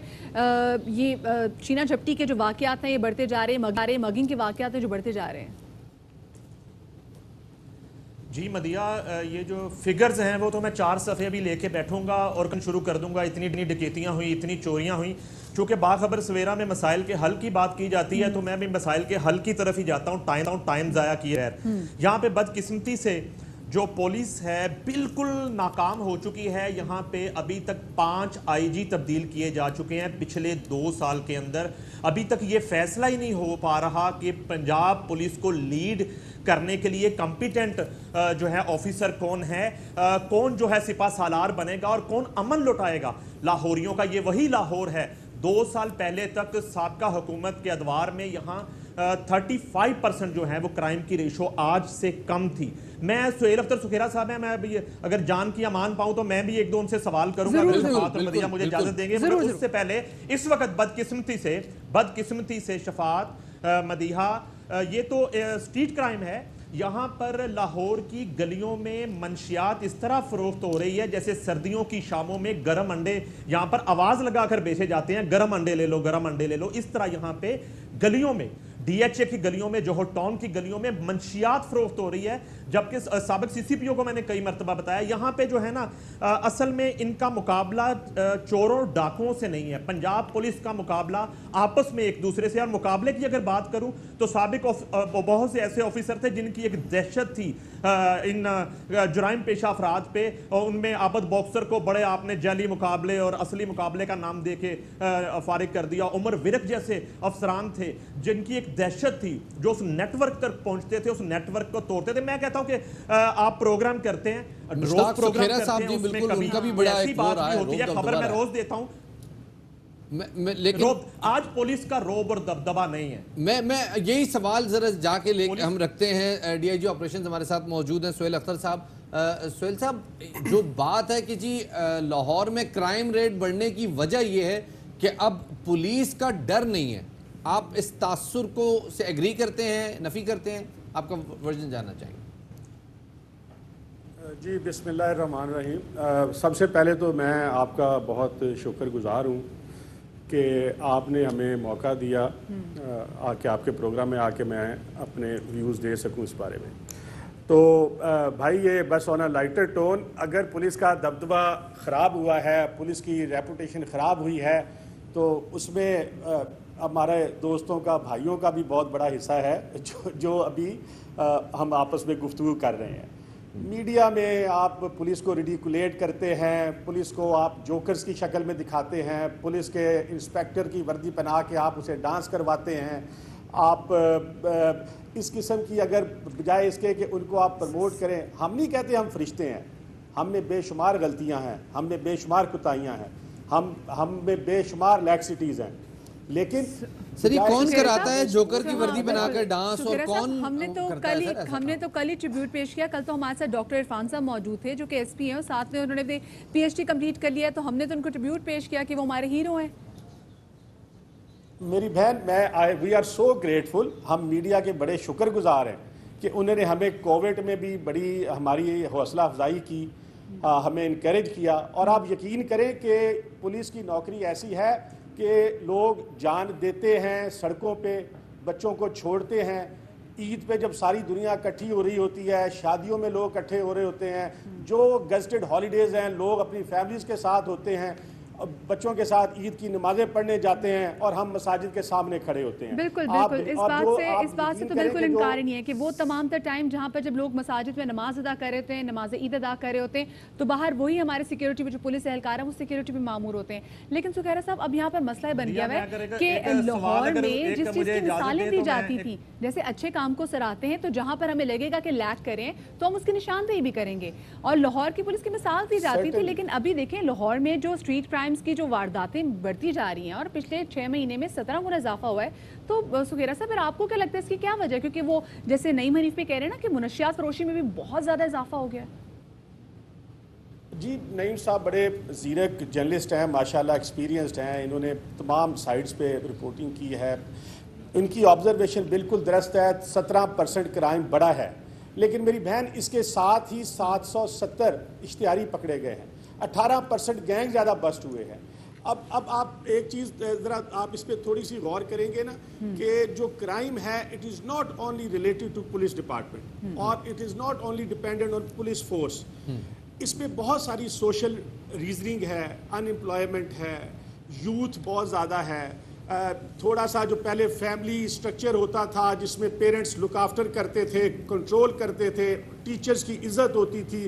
یہ چینا جھپٹی کے جو واقعات ہیں یہ بڑھتے جا رہے ہیں، مگنگ کے واقعات ہیں جو بڑھتے جا رہے ہیں؟ جی مدیہ، یہ جو فگرز ہیں وہ تو میں 4 صفحے بھی لے کے بیٹھوں گا اور شروع کر دوں گا. اتنی ڈکیتیاں ہوئی، اتنی چوریاں ہوئیں. چونکہ باخبر سویرا میں مسائل کے حل کی بات کی جاتی ہے تو میں بھی مسائل کے حل کی طرف ہی جاتا ہوں. ٹائم ضائع کیے بغیر یہاں پہ بدقسمتی سے جو پولیس ہے بالکل ناکام ہو چکی ہے. یہاں پہ ابھی تک 5 IG تبدیل کیے جا چکے ہیں پچھلے 2 سال کے اندر. ابھی تک یہ فیصلہ ہی نہیں ہو پا رہا کہ پنجاب پولیس کو لیڈ کرنے کے لیے کمپیٹنٹ جو ہے آفیسر کون ہے، کون جو ہے سپاہ سالار بنے گا اور کون امن لوٹائے گا. لاہوریوں کا یہ وہی لاہور ہے. 2 سال پہلے تک سابقہ حکومت کے ادوار میں یہاں 35% جو ہے وہ کرائم کی ریشو آج سے کم تھی. میں سہیل اختر سکھیرا صاحب ہیں، میں اگر جان کی امان پاؤں تو میں بھی 1-2 ان سے سوال کروں گا اگر شفاعت اور مدیہ مجھے اجازت دیں گے. مگر اس سے پہلے اس وقت بدقسمتی سے شفاعت، مدیحہ، یہ تو اسٹریٹ کرائم ہے. یہاں پر لاہور کی گلیوں میں منشیات اس طرح فروخت ہو رہی ہے جیسے سردیوں کی شاموں میں گرم انڈے یہاں پر آواز لگا کر بیچے جاتے ہیں، گرم انڈے لے لو، گرم انڈے لے لو. اس طرح یہاں پہ گلیوں میں DHA की गलियों में, जोहर टाउन की गलियों में मंशियात फरोख्त हो रही है, जबकि साबिक CCPO को मैंने कई मरतबा बताया यहाँ पे जो है ना असल में इनका मुकाबला चोरों डाकुओं से नहीं है, पंजाब पुलिस का मुकाबला आपस में एक दूसरे से। और मुकाबले की अगर बात करूं तो साबिक बहुत से ऐसे ऑफिसर थे जिनकी एक दहशत थी इन जुराइम पेशा अफराद पे, और उनमें आबद बॉक्सर को बड़े आपने जाली मुकाबले और असली मुकाबले का नाम दे के फारिग कर दिया। उमर विरक जैसे अफसरान थे जिनकी एक दहशत थी, जो उस नेटवर्क तक पहुंचते थे, उस नेटवर्क को तोड़ते थे। मैं कहता हूं कि आप प्रोग्राम करते हैं, रोज प्रोग्राम करते हैं, उसमें कभी ऐसी बात भी होती है, खबर मैं रोज देता हूं, लेकिन आज पुलिस का रोब और दबदबा नहीं है। मैं यही सवाल जरा जाके लेके हम रखते हैं। DIG ऑपरेशन हमारे साथ मौजूद हैं सुहेल अख्तर साहब। सुहेल साहब, जो बात है कि जी लाहौर में क्राइम रेट बढ़ने की वजह यह है कि अब पुलिस का डर नहीं है, आप इस तासुर को से एग्री करते हैं, नफी करते हैं? आपका वर्जन जानना चाहेंगे। जी बिस्मिल्लाहिर्रहमानिर्रहीम। सबसे पहले तो मैं आपका बहुत शुक्रगुजार हूँ कि आपने हमें मौका दिया आके आपके प्रोग्राम में आके मैं अपने व्यूज़ दे सकूं इस बारे में। तो भाई ये बस ऑन अ लाइटर टोन, अगर पुलिस का दबदबा ख़राब हुआ है, पुलिस की रेपुटेशन ख़राब हुई है, तो उसमें हमारे दोस्तों का, भाइयों का भी बहुत बड़ा हिस्सा है जो अभी हम आपस में गुफ्तगू कर रहे हैं। मीडिया में आप पुलिस को रिडिकुलेट करते हैं, पुलिस को आप जोकर्स की शक्ल में दिखाते हैं, पुलिस के इंस्पेक्टर की वर्दी पहना के आप उसे डांस करवाते हैं। आप इस किस्म की अगर बजाय इसके कि उनको आप प्रमोट करें, हम नहीं कहते हम फरिश्ते हैं, हम में बेशुमार गलतियां हैं, हम में बेशुमार कुताहियां हैं, हम में बेशुमार लैक्सिटीज़ हैं, लेकिन सर ये कौन कराता है जोकर की वर्दी बनाकर डांस, और कौन हमने तो कल ही ट्रिब्यूट पेश किया। कल तो हमारे साथ डॉक्टर इरफान साहब मौजूद थे जो कि SP हैं, और साथ में उन्होंने PhD कंप्लीट कर लिया, तो हमने तो उनको ट्रिब्यूट पेश किया कि वो हमारे हीरो हैं। मेरी बहन, वी आर सो ग्रेटफुल, हम मीडिया के बड़े शुक्रगुजार हैं कि उन्होंने हमें कोविड में भी बड़ी हमारी हौसला अफजाई की, हमें इनकरेज किया। और आप यकीन करें कि पुलिस की नौकरी ऐसी है कि लोग जान देते हैं, सड़कों पे बच्चों को छोड़ते हैं, ईद पे जब सारी दुनिया इकट्ठी हो रही होती है, शादियों में लोग इकट्ठे हो रहे होते हैं, जो गज़टेड हॉलीडेज़ हैं, लोग अपनी फैमिलीज़ के साथ होते हैं, बच्चों के साथ ईद की नमाजें पढ़ने जाते हैं, और हम मसाजिद के सामने खड़े होते हैं। बिल्कुल इस बात से तो बिल्कुल इनकार ही नहीं है कि वो तमाम तर टाइम जहाँ पर जब लोग मसाजिद में नमाज अदा कर रहे होते हैं, नमाज ईद अदा कर रहे होते हैं, तो बाहर वही हमारे सिक्योरिटी में जो पुलिस एहलकार है वो सिक्योरिटी में मामूर होते हैं। लेकिन सुखैरा साहब, अब यहाँ पर मसला बन गया है कि लाहौर में जिस चीज़ की मिसालें दी जाती थी, जैसे अच्छे काम को सराहते हैं, तो जहाँ पर हमें लगेगा कि लैक करें तो हम उसकी निशानदेही भी करेंगे, और लाहौर की पुलिस की मिसाल दी जाती थी। लेकिन अभी देखें लाहौर में जो स्ट्रीट क्राइम्स की जो वारदातें बढ़ती जा रही हैं, और पिछले 6 महीने में 17 गुना इजाफा हुआ है, तो सुखैरा साहब फिर आपको क्या लगता है इसकी क्या वजह है? क्योंकि वो जैसे नईम हनीफ पे कह रहे हैं ना कि मुनशियात फरोशी में भी बहुत ज़्यादा इजाफा हो गया है। जी नईम साहब बड़े ज़ीरक जर्नलिस्ट हैं, माशाल्लाह एक्सपीरियंस्ड हैं, इन्होंने तमाम साइट्स पे रिपोर्टिंग की है, इनकी ऑब्जर्वेशन बिल्कुल दुरुस्त है। 17% क्राइम बढ़ा है, लेकिन मेरी बहन इसके साथ ही 770 इश्तिहारी पकड़े गए हैं, 18% गैंग ज़्यादा बस्ट हुए हैं। अब आप एक चीज़ ज़रा आप इस पर थोड़ी सी गौर करेंगे ना कि जो क्राइम है it is not only related to police department, और it is not only dependent on police force. इसमें बहुत सारी सोशल रीजनिंग है, अनएम्प्लॉयमेंट है, यूथ बहुत ज़्यादा है, थोड़ा सा जो पहले फैमिली स्ट्रक्चर होता था जिसमें पेरेंट्स लुक आफ्टर करते थे, कंट्रोल करते थे, टीचर्स की इज्जत होती थी,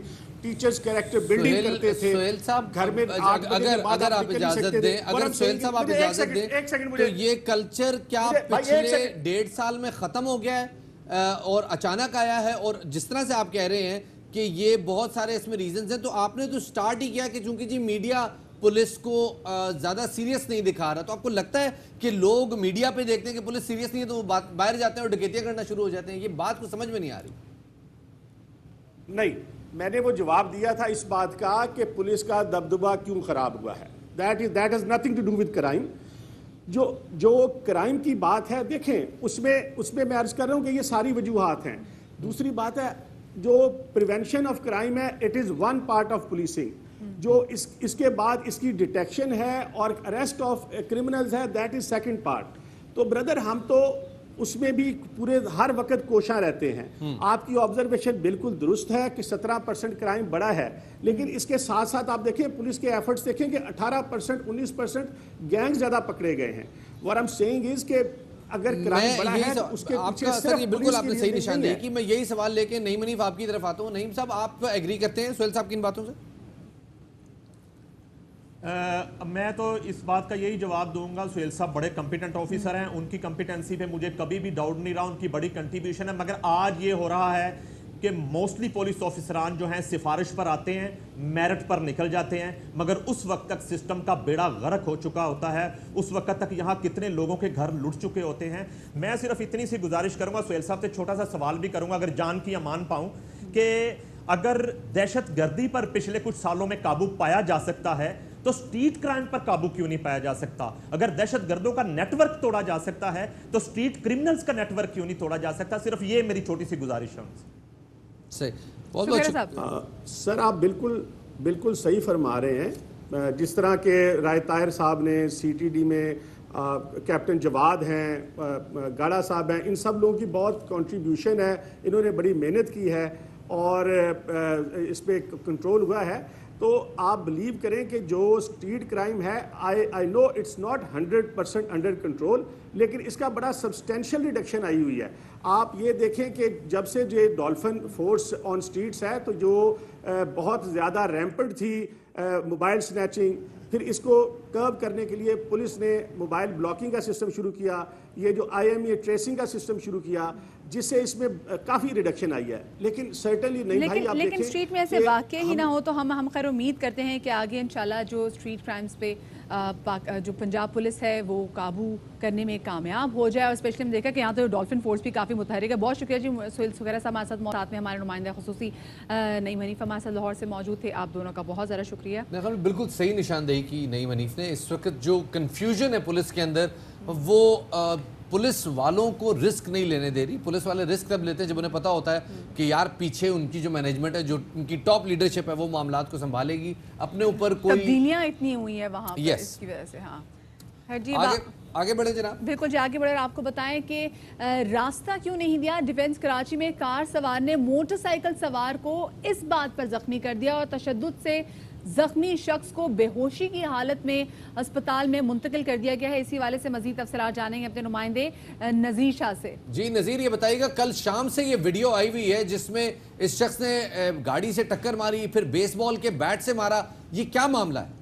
टीचर्स कैरेक्टर बिल्डिंग करते थे। सुहेल साहब, घर में अगर आप इजाजत दें, अगर सुहेल साहब आप इजाजत दें, तो ये कल्चर क्या पिछले 1.5 साल में खत्म हो गया है और अचानक आया है? और जिस तरह से आप कह रहे हैं कि ये बहुत सारे इसमें रीजंस हैं, तो आपने तो स्टार्ट ही किया कि चूंकि जी मीडिया पुलिस को ज्यादा सीरियस नहीं दिखा रहा, तो आपको लगता है कि लोग मीडिया पे देखते हैं कि पुलिस सीरियस नहीं है तो वो बाहर जाते हैं और डकैतियां करना शुरू हो जाते हैं? ये बात को समझ में नहीं आ रही। नहीं, मैंने वो जवाब दिया था इस बात का कि पुलिस का दबदबा क्यों खराब हुआ है। That is nothing to do with crime. जो क्राइम की बात है, देखें उसमें मैं अर्ज कर रहा हूं कि ये सारी वजूहात हैं। दूसरी बात है जो प्रिवेंशन ऑफ क्राइम है, it is one part of policing. जो इसके बाद इसकी डिटेक्शन है और अरेस्ट ऑफ क्रिमिनल्स है, दैट इज सेकंड पार्ट। तो ब्रदर हम तो उसमें भी पूरे हर वक्त कोशा रहते हैं। आपकी ऑब्जर्वेशन बिल्कुल दुरुस्त है कि 17% क्राइम बढ़ा है, लेकिन इसके साथ साथ आप देखें पुलिस के एफर्ट्स देखें कि 18%, 19% गैंग ज्यादा पकड़े गए हैं। What I am saying is कि अगर क्राइम बढ़ा है तो उसके पीछे सिर्फ ये बिल्कुल आपने सही निशानदेही की। मैं यही सवाल लेके नईम हनीफ आपकी तरफ आता हूँ। नईम साहब, आप एग्री करते हैं सुहेल साहब की इन बातों से? मैं तो इस बात का यही जवाब दूंगा, सुहेल साहब बड़े कॉम्पिटेंट ऑफिसर हैं, उनकी कॉम्पिटेंसी पे मुझे कभी भी डाउट नहीं रहा, उनकी बड़ी कंट्रीब्यूशन है। मगर आज ये हो रहा है कि मोस्टली पुलिस ऑफिसरान जो हैं सिफारिश पर आते हैं, मेरिट पर निकल जाते हैं, मगर उस वक्त तक सिस्टम का बेड़ा गर्क हो चुका होता है, उस वक्त तक यहाँ कितने लोगों के घर लुट चुके होते हैं। मैं सिर्फ इतनी सी गुजारिश करूंगा, सुहेल साहब से छोटा सा सवाल भी करूंगा अगर जान की अमान पाऊं, कि अगर दहशत गर्दी पर पिछले कुछ सालों में काबू पाया जा सकता है तो स्ट्रीट क्राइम पर काबू क्यों नहीं पाया जा सकता? अगर दहशत गर्दों का नेटवर्क तोड़ा जा सकता है तो स्ट्रीट क्रिमिनल्स का नेटवर्क क्यों नहीं तोड़ा जा सकता? सिर्फ ये मेरी छोटी सी गुजारिश है। सर आप बिल्कुल सही फरमा रहे हैं। जिस तरह के राय ताहिर साहब ने CTD में, कैप्टन जवाद हैं, गाड़ा साहब हैं, इन सब लोगों की बहुत कंट्रीब्यूशन है, इन्होंने बड़ी मेहनत की है और इस पे कंट्रोल हुआ है। तो आप बिलीव करें कि जो स्ट्रीट क्राइम है, I know it's not 100% under control, लेकिन इसका बड़ा सब्सटेंशियल रिडक्शन आई हुई है। आप ये देखें कि जब से जो डॉल्फिन फोर्स ऑन स्ट्रीट्स है, तो जो बहुत ज़्यादा रैम्पेंट थी मोबाइल स्नैचिंग, फिर इसको कर्ब करने के लिए पुलिस ने मोबाइल ब्लॉकिंग का सिस्टम शुरू किया, ये जो IMEI ट्रेसिंग का सिस्टम शुरू किया, जिससे इसमें काफ़ी रिडक्शन आई है। लेकिन सर्टनली नहीं भाई, आप लेकिन स्ट्रीट में ऐसे वाक़े ही ना हो तो हम खैर उम्मीद करते हैं कि आगे इंशाल्लाह जो स्ट्रीट क्राइम्स पे जो पंजाब पुलिस है वो काबू करने में कामयाब हो जाए। और स्पेशली हमने देखा कि यहाँ तो डॉल्फिन फोर्स भी काफ़ी मुतहरिक है। बहुत शुक्रिया जी सुहेल सुगैरा साहब हमारे साथ में हमारे नुमाइंदा खुसूसी नईम हनीफ हमारे साथ लाहौर से मौजूद थे। आप दोनों का बहुत ज़्यादा शुक्रिया। बिल्कुल सही निशानदेही की नईम हनीफ ने। इस वक्त जो कन्फ्यूजन है पुलिस के अंदर, वो पुलिस वालों को रिस्क नहीं लेने दे रही। पुलिस वाले रिस्क तब लेते हैं जब उन्हें पता होता है कि यार पीछे उनकी जो मैनेजमेंट है, जो उनकी टॉप लीडरशिप है, वो मामलात को संभालेगी। अपने ऊपर कोई तब्दीलियां इतनी हुई है वहाँ पर इसकी वजह से। हाँ जी, आगे बढ़े जनाब। बिल्कुल जी, आगे बढ़े। आपको बताएं कि रास्ता क्यों नहीं दिया डिफेंस कराची में कार सवार ने मोटरसाइकिल सवार को इस बात पर जख्मी कर दिया और तशद्दुद से जख्मी शख्स को बेहोशी की हालत में अस्पताल में मुंतकिल कर दिया गया है। इसी वाले से मजीद तफसीलात जानेंगे अपने नुमाइंदे नज़ीर शाह से। जी नज़ीर, ये बताइएगा, कल शाम से ये वीडियो आई हुई है जिसमें इस शख्स ने गाड़ी से टक्कर मारी, फिर बेसबॉल के बैट से मारा, ये क्या मामला है?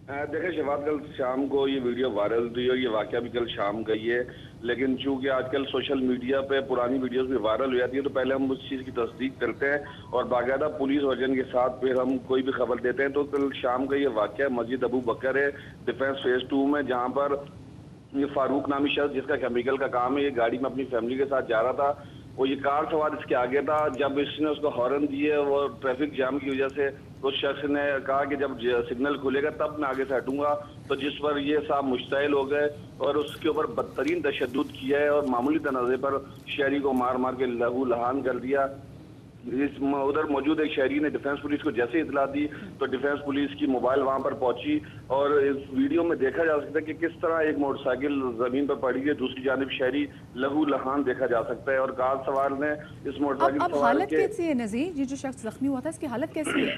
देखिए शहबाज, कल शाम को ये वीडियो वायरल हुई और ये वाकया भी कल शाम का ही है, लेकिन चूंकि आजकल सोशल मीडिया पे पुरानी वीडियोस भी वायरल हो जाती है तो पहले हम उस चीज़ की तस्दीक करते हैं और बाकायदा पुलिस वर्जन के साथ फिर हम कोई भी खबर देते हैं। तो कल शाम का ये वाकया मस्जिद अबू बकर है, डिफेंस फेज 2 में, जहाँ पर ये फारूक नामी शख्स जिसका केमिकल का काम है, ये गाड़ी में अपनी फैमिली के साथ जा रहा था। वो ये कार सवार इसके आगे था। जब इसने उसको हॉर्न दिए, वो ट्रैफिक जाम की वजह से उस शख्स ने कहा कि जब सिग्नल खुलेगा तब मैं आगे से हटूंगा, तो जिस पर ये साहब मुश्तइल हो गए और उसके ऊपर बदतरीन तशद्दुद किया है और मामूली तनाज़े पर शहरी को मार मार के लहू लहान कर दिया। उधर मौजूद एक शहरी ने डिफेंस पुलिस को जैसे इतला दी तो डिफेंस पुलिस की मोबाइल वहां पर पहुंची और इस वीडियो में देखा जा सकता है कि किस तरह एक मोटरसाइकिल जमीन पर पड़ी है, दूसरी जानिब शहरी लहू लहान देखा जा सकता है और कार सवार ने इस मोटरसाइकिल अब हालत कैसी है नज़ीर? ये जो शख्स जख्मी हुआ था इसकी हालत कैसी है?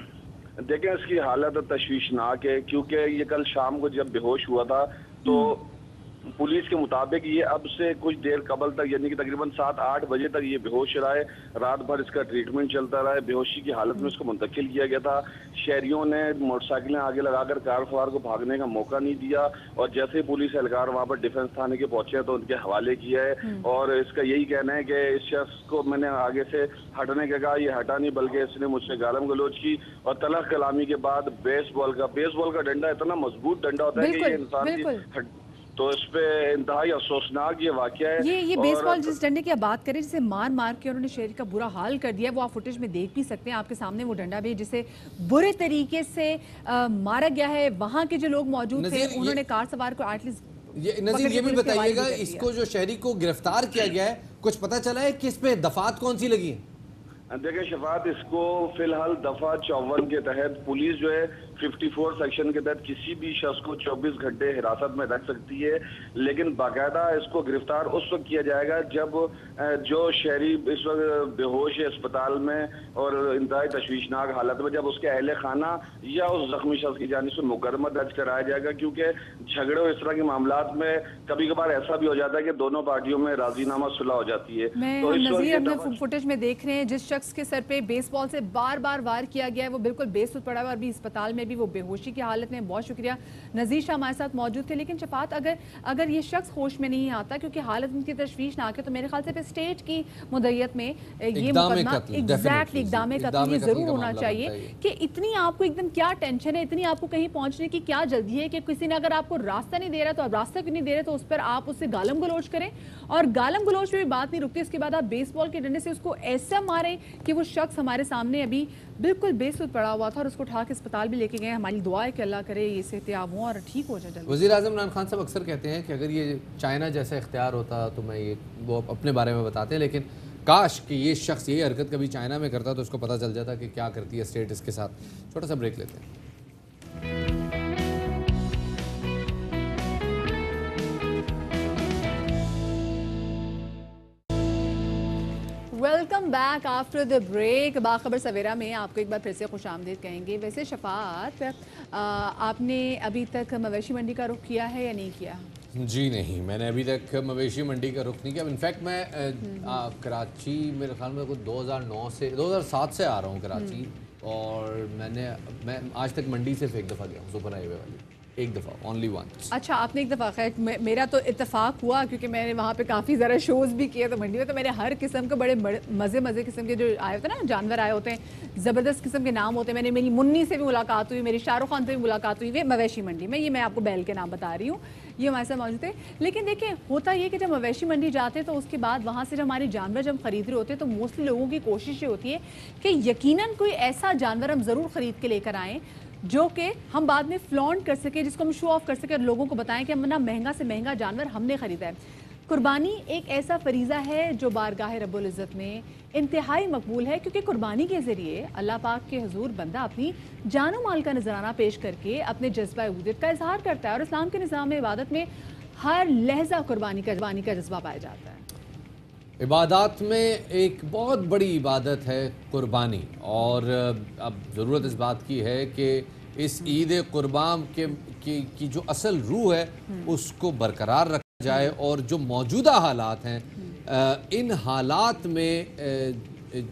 देखें, इसकी हालत तशवीशनाक है क्योंकि ये कल शाम को जब बेहोश हुआ था तो पुलिस के मुताबिक ये अब से कुछ देर कबल तक यानी कि तकरीबन 7-8 बजे तक ये बेहोश रहा है। रात भर इसका ट्रीटमेंट चलता रहा है। बेहोशी की हालत में इसको मुंतकिल किया गया था। शहरियों ने मोटरसाइकिलें आगे लगाकर कार सवार को भागने का मौका नहीं दिया और जैसे ही पुलिस एहलकार वहाँ पर डिफेंस थाने के पहुंचे तो उनके हवाले किया है और इसका यही कहना है कि इस शख्स को मैंने आगे से हटने का कहा, ये हटा नहीं बल्कि इसने मुझसे गालम गलोच की और तलख कलामी के बाद बेसबॉल का डंडा इतना मजबूत डंडा होता है कि ये इंसान तो इस पे इंतहाई अफसोसनाक ये वाकया है। ये बेसबॉल जिस डंडे की आप बात करें जिसे मार मार के उन्होंने शहर का बुरा हाल कर दिया, वो आप फुटेज में देख भी सकते हैं। आपके सामने वो डंडा भी जिसे बुरे तरीके से मारा गया है। वहाँ के जो लोग मौजूद थे उन्होंने कार सवार को एटलीस्ट नज़ीर ये भी बताइएगा, इसको जो शहरी को गिरफ्तार किया गया है कुछ पता चला है कि इस पे दफात कौन सी लगी है? देखिए शफात, इसको फिलहाल दफा 54 के तहत पुलिस जो है 54 सेक्शन के तहत किसी भी शख्स को 24 घंटे हिरासत में रख सकती है, लेकिन बाकायदा इसको गिरफ्तार उस वक्त किया जाएगा जब जो शहरी इस वक्त बेहोश है अस्पताल में और इंतहाई तशवीशनाक हालत में, जब उसके अहले खाना या उस जख्मी शख्स की जानिब से मुकदमा दर्ज कराया जाएगा, क्योंकि झगड़े और इस तरह के मामलात में कभी कभार ऐसा भी हो जाता है कि दोनों पार्टियों में राजीनामा सुलह हो जाती है। तो नज़ीर अपने फुटेज में देख रहे हैं जिस शख्स के सर पे बेसबॉल से बार बार वार किया गया है वो बिल्कुल बेसुध पड़ा हुआ है और भी अस्पताल में भी वो बेहोशी की हालत में। बहुत शुक्रिया, नज़ीर शाह हमारे साथ मौजूद थे। लेकिन शफात, अगर ये शख्स होश में नहीं आता क्योंकि हालत उनकी तशवीशनाक है, तो मेरे ख्याल से स्टेट की मुद्दत में ये मुकदमा एग्जैक्टली इक़दाम कत्ल जरूर होना चाहिए कि इतनी आपको एकदम क्या टेंशन है, इतनी आपको कहीं पहुंचने की क्या जल्दी है कि किसी ने अगर आपको रास्ता नहीं दे रहा तो आप रास्ता क्यों नहीं दे रहे, तो उस पर आप उससे गालम गलोच करें। और गालम गलोच में भी बात नहीं रुकती, इसके बाद आप बेसबॉल के डंडे से उसको ऐसा मारें कि वो शख्स हमारे सामने अभी बिल्कुल बेसुध पड़ा हुआ था और उसको उठा के अस्पताल भी लेके गए। हमारी दुआ है कि अल्लाह करे ये सेहतियाब हो और ठीक हो जाए। वज़ीर आज़म इमरान खान साहब अक्सर कहते हैं कि अगर ये चाइना जैसा इख्तियार होता तो मैं ये, वो अपने बारे में बताते हैं, लेकिन काश कि ये शख्स ये हरकत कभी चाइना में करता तो उसको पता चल जाता कि क्या करती है स्टेट इसके साथ। छोटा सा ब्रेक लेते हैं। Welcome back after the break. Bakhabar Savera में आपको एक बार फिर से खुशामदीद कहेंगे। वैसे शफात, आपने अभी तक मवेशी मंडी का रुख किया है या नहीं किया? जी नहीं, मैंने अभी तक मवेशी मंडी का रुख नहीं किया। इनफैक्ट मैं कराची मेरे ख्याल में कुछ 2007 से आ रहा हूँ कराची, और मैं आज तक मंडी सिर्फ एक दफ़ा गया हूँ, सुपर हाईवे वाली, एक दफ़ा, ओनली वंस। अच्छा, आपने एक दफ़ा। खैर मेरा तो इत्तेफाक हुआ क्योंकि मैंने वहाँ पे काफ़ी ज़रा शोज़ भी किए, तो मंडी में तो मैंने हर किस्म के बड़े मज़े किस्म के जो आए होते हैं ना, जानवर आए होते हैं, ज़बरदस्त किस्म के नाम होते हैं। मैंने मेरी मुन्नी से भी मुलाकात हुई, मेरी शाहरुख खान से भी मुलाकात हुई, वे मवेशी मंडी में। ये मैं आपको बैल के नाम बता रही हूँ, ये हमारे साथ मौजूद थे। लेकिन देखिए, होता ये कि जब मवेशी मंडी जाते हैं तो उसके बाद वहाँ से जब हमारे जानवर जब खरीद रहे होते हैं तो मोस्टली लोगों की कोशिश ये होती है कि यकीनन कोई ऐसा जानवर हम ज़रूर ख़रीद के लेकर आएँ जो कि हम बाद में फ्लॉन्ट कर सके, जिसको हम शो ऑफ कर सके और लोगों को बताएं कि हम ना महंगा से महंगा जानवर हमने ख़रीदा है। कुर्बानी एक ऐसा फरीज़ा है जो बारगाह रब्बुल इज़्ज़त में इंतहाई मकबूल है, क्योंकि कुर्बानी के ज़रिए अल्लाह पाक के हुजूर बंदा अपनी जानो माल का नजराना पेश करके अपने जज्बा उबूदियत का इजहार करता है। और इस्लाम के निज़ाम में इबादत में हर लहजा कुर्बानी का जज्बा पाया जाता है। इबादत में एक बहुत बड़ी इबादत है कुर्बानी, और अब ज़रूरत इस बात की है कि इस ईद कुर्बान की जो असल रूह है उसको बरकरार रखा जाए, और जो मौजूदा हालात हैं, इन हालात में